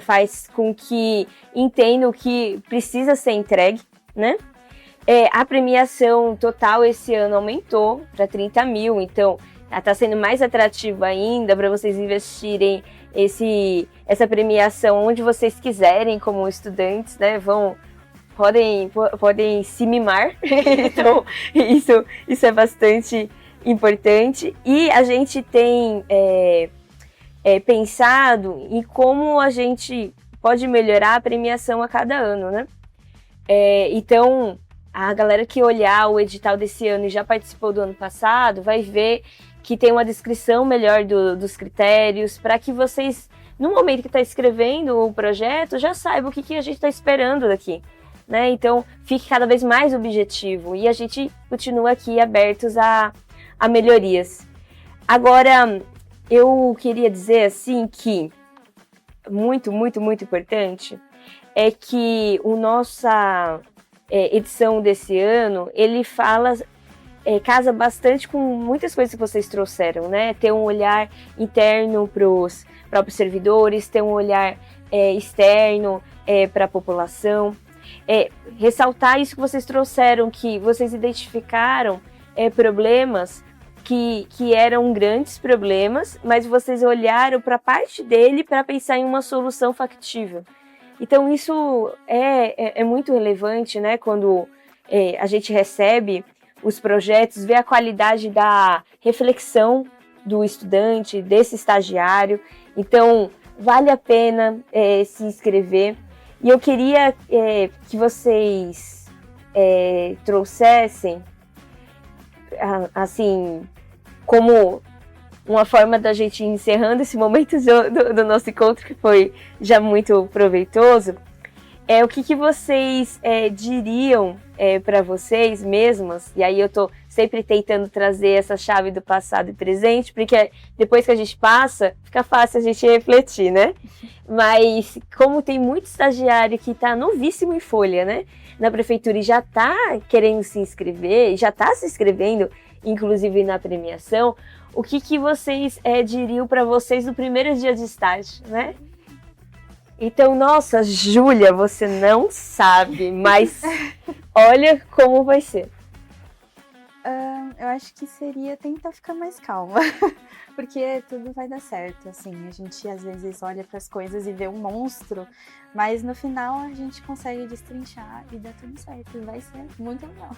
faz com que entendam o que precisa ser entregue, né? A premiação total esse ano aumentou para 30 mil, então está sendo mais atrativo ainda para vocês investirem essa premiação onde vocês quiserem como estudantes, né? Podem se mimar, então isso é bastante importante. E a gente tem pensado em como a gente pode melhorar a premiação a cada ano, né? Então, a galera que olhar o edital desse ano e já participou do ano passado vai ver que tem uma descrição melhor dos critérios, para que vocês, no momento que está escrevendo o projeto, já saibam o que a gente está esperando daqui, né? Então, fique cada vez mais objetivo e a gente continua aqui abertos a melhorias. Agora, eu queria dizer assim que muito, muito, muito importante é que o nossa edição desse ano, ele casa bastante com muitas coisas que vocês trouxeram, né? Ter um olhar interno para os próprios servidores, ter um olhar externo para a população, ressaltar isso que vocês trouxeram, que vocês identificaram problemas que eram grandes problemas, mas vocês olharam para a parte dele para pensar em uma solução factível. Então isso é muito relevante, né? Quando a gente recebe os projetos, vê a qualidade da reflexão do estudante, desse estagiário. Então vale a pena se inscrever. E eu queria que vocês trouxessem, assim, como uma forma da gente ir encerrando esse momento do nosso encontro, que foi já muito proveitoso, o que vocês diriam para vocês mesmas, e aí eu tô sempre tentando trazer essa chave do passado e presente, porque depois que a gente passa, fica fácil a gente refletir, né? Mas como tem muito estagiário que tá novíssimo em folha, né? Na prefeitura e já tá querendo se inscrever, já tá se inscrevendo, inclusive na premiação, o que vocês diriam para vocês no primeiro dia de estágio, né? Então, nossa, Júlia, você não sabe, mas olha como vai ser. Eu acho que seria tentar ficar mais calma, porque tudo vai dar certo, assim, a gente às vezes olha para as coisas e vê um monstro, mas no final a gente consegue destrinchar e dá tudo certo, vai ser muito legal.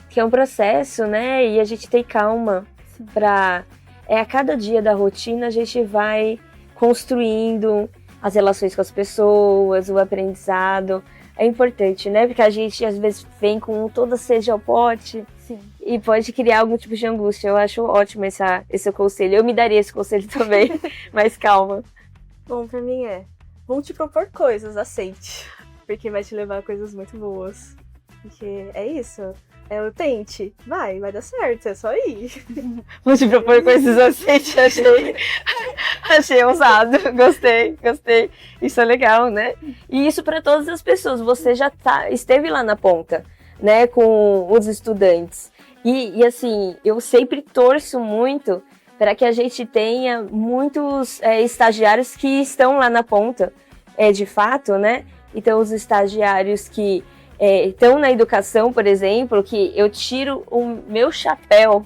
Que é um processo, né, e a gente tem calma para a cada dia da rotina a gente vai construindo as relações com as pessoas, o aprendizado. É importante, né? Porque a gente às vezes vem com toda a sede ao pote. Sim. E pode criar algum tipo de angústia. Eu acho ótimo esse conselho. Eu me daria esse conselho também, mas calma. Bom, pra mim vão te propor coisas, aceite. Porque vai te levar a coisas muito boas. Porque é isso. Eu tente. Vai dar certo, é só ir. Vou te propor coisas aceite, achei ousado. Gostei. Isso é legal, né? E isso para todas as pessoas. Você já esteve lá na ponta. né, com os estudantes. E assim, eu sempre torço muito para que a gente tenha muitos estagiários que estão lá na ponta, de fato, né? Então, os estagiários que estão na educação, por exemplo, que eu tiro o meu chapéu,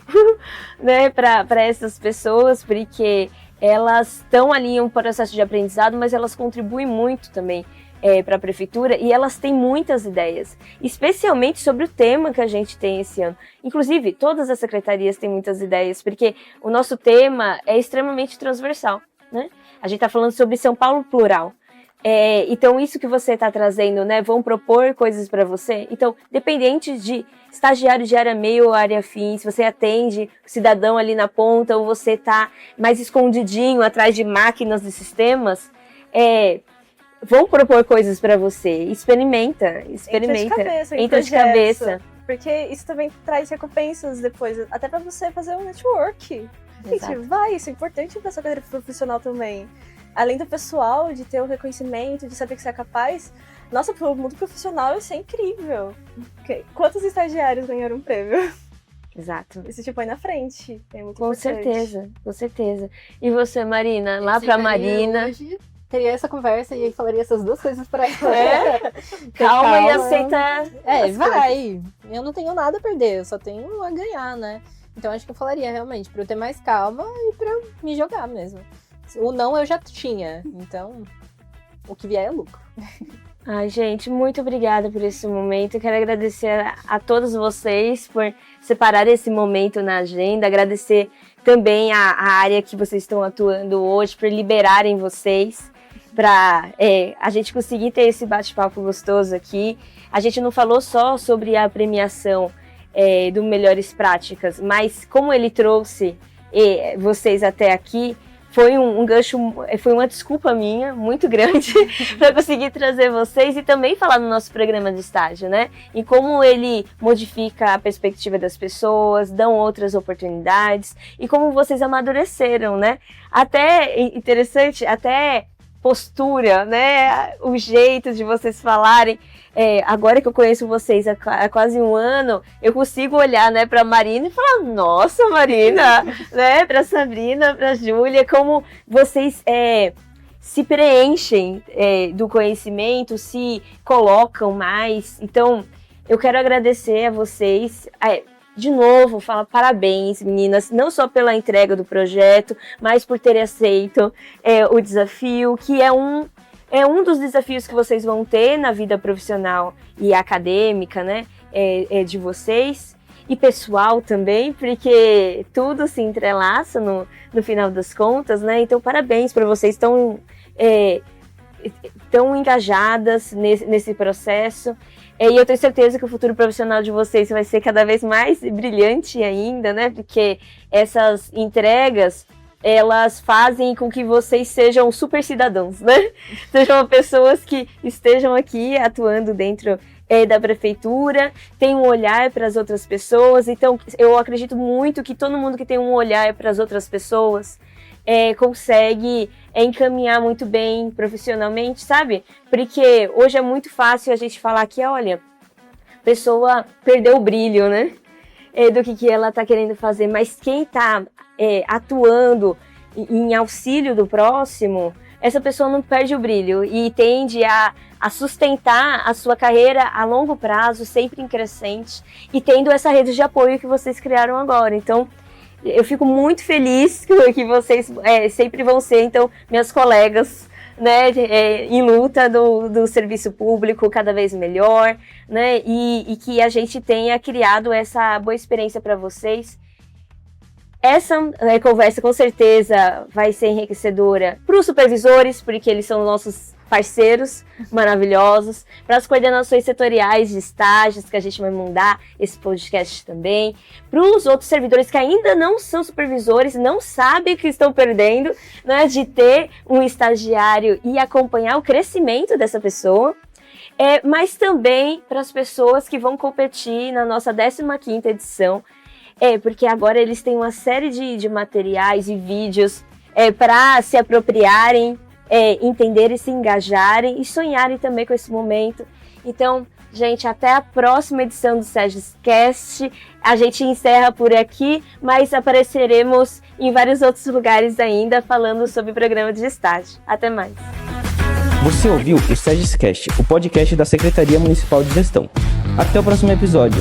né, para essas pessoas, porque elas estão ali em um processo de aprendizado, mas elas contribuem muito também para a prefeitura e elas têm muitas ideias, especialmente sobre o tema que a gente tem esse ano. Inclusive, todas as secretarias têm muitas ideias, porque o nosso tema é extremamente transversal, né? A gente está falando sobre São Paulo plural. Então, isso que você está trazendo, né? Vão propor coisas para você. Então, dependente de estagiário de área meio ou área fim, se você atende o cidadão ali na ponta ou você está mais escondidinho atrás de máquinas e sistemas, vão propor coisas para você. Experimenta. Entra de cabeça. Porque isso também traz recompensas depois, até para você fazer um network. Gente, isso é importante para sua carreira profissional também. Além do pessoal, de ter o reconhecimento, de saber que você é capaz, nossa, pro mundo profissional isso é incrível. Quantos estagiários ganharam um prêmio? Exato. Isso te põe na frente. É muito com importante. certeza. E você, Marina? Lá pra Marina. Hoje teria essa conversa e aí falaria essas duas coisas pra ela. Calma e aceita. Vai. Eu não tenho nada a perder, eu só tenho a ganhar, né? Então acho que eu falaria realmente pra eu ter mais calma e pra me jogar mesmo. O não eu já tinha, então o que vier é lucro. Ai, gente, muito obrigada por esse momento. Eu quero agradecer a todos vocês por separar esse momento na agenda, agradecer também a área que vocês estão atuando hoje, por liberarem vocês, para a gente conseguir ter esse bate-papo gostoso aqui. A gente não falou só sobre a premiação do Melhores Práticas, mas como ele trouxe vocês até aqui, foi um gancho, foi uma desculpa minha muito grande para conseguir trazer vocês e também falar no nosso programa de estágio, né? E como ele modifica a perspectiva das pessoas, dão outras oportunidades e como vocês amadureceram, né? Até interessante, até postura, né? O jeito de vocês falarem. Agora que eu conheço vocês há quase um ano, eu consigo olhar, né, para Marina e falar, nossa, Marina, né, para Sabrina, para Júlia, como vocês se preenchem do conhecimento, se colocam mais. Então, eu quero agradecer a vocês. De novo, falar parabéns, meninas, não só pela entrega do projeto, mas por terem aceito o desafio, que é um dos desafios que vocês vão ter na vida profissional e acadêmica, né, de vocês, e pessoal também, porque tudo se entrelaça no final das contas, né, então parabéns para vocês, tão engajadas nesse processo, e eu tenho certeza que o futuro profissional de vocês vai ser cada vez mais brilhante ainda, né, porque essas entregas, elas fazem com que vocês sejam super cidadãos, né? Sejam pessoas que estejam aqui atuando dentro da prefeitura, tem um olhar para as outras pessoas. Então, eu acredito muito que todo mundo que tem um olhar para as outras pessoas consegue encaminhar muito bem profissionalmente, sabe? Porque hoje é muito fácil a gente falar que, olha, a pessoa perdeu o brilho, né? Do que ela está querendo fazer, mas quem está atuando em auxílio do próximo, essa pessoa não perde o brilho e tende a sustentar a sua carreira a longo prazo, sempre em crescente, e tendo essa rede de apoio que vocês criaram agora. Então, eu fico muito feliz que vocês sempre vão ser, então, minhas colegas, né, em luta do serviço público cada vez melhor, né, e que a gente tenha criado essa boa experiência para vocês. Essa conversa com certeza vai ser enriquecedora para os supervisores, porque eles são nossos parceiros maravilhosos, para as coordenações setoriais de estágios, que a gente vai mandar esse podcast também, para os outros servidores que ainda não são supervisores, não sabem que estão perdendo, né, de ter um estagiário e acompanhar o crescimento dessa pessoa. Mas também para as pessoas que vão competir na nossa 15ª edição, porque agora eles têm uma série de materiais e vídeos para se apropriarem, entenderem, se engajarem e sonharem também com esse momento. Então, Gente, até a próxima edição do SEGEScast. A gente encerra por aqui, mas apareceremos em vários outros lugares ainda falando sobre o programa de estágio. Até mais. Você ouviu o SEGEScast, o podcast da Secretaria Municipal de Gestão. Até o próximo episódio.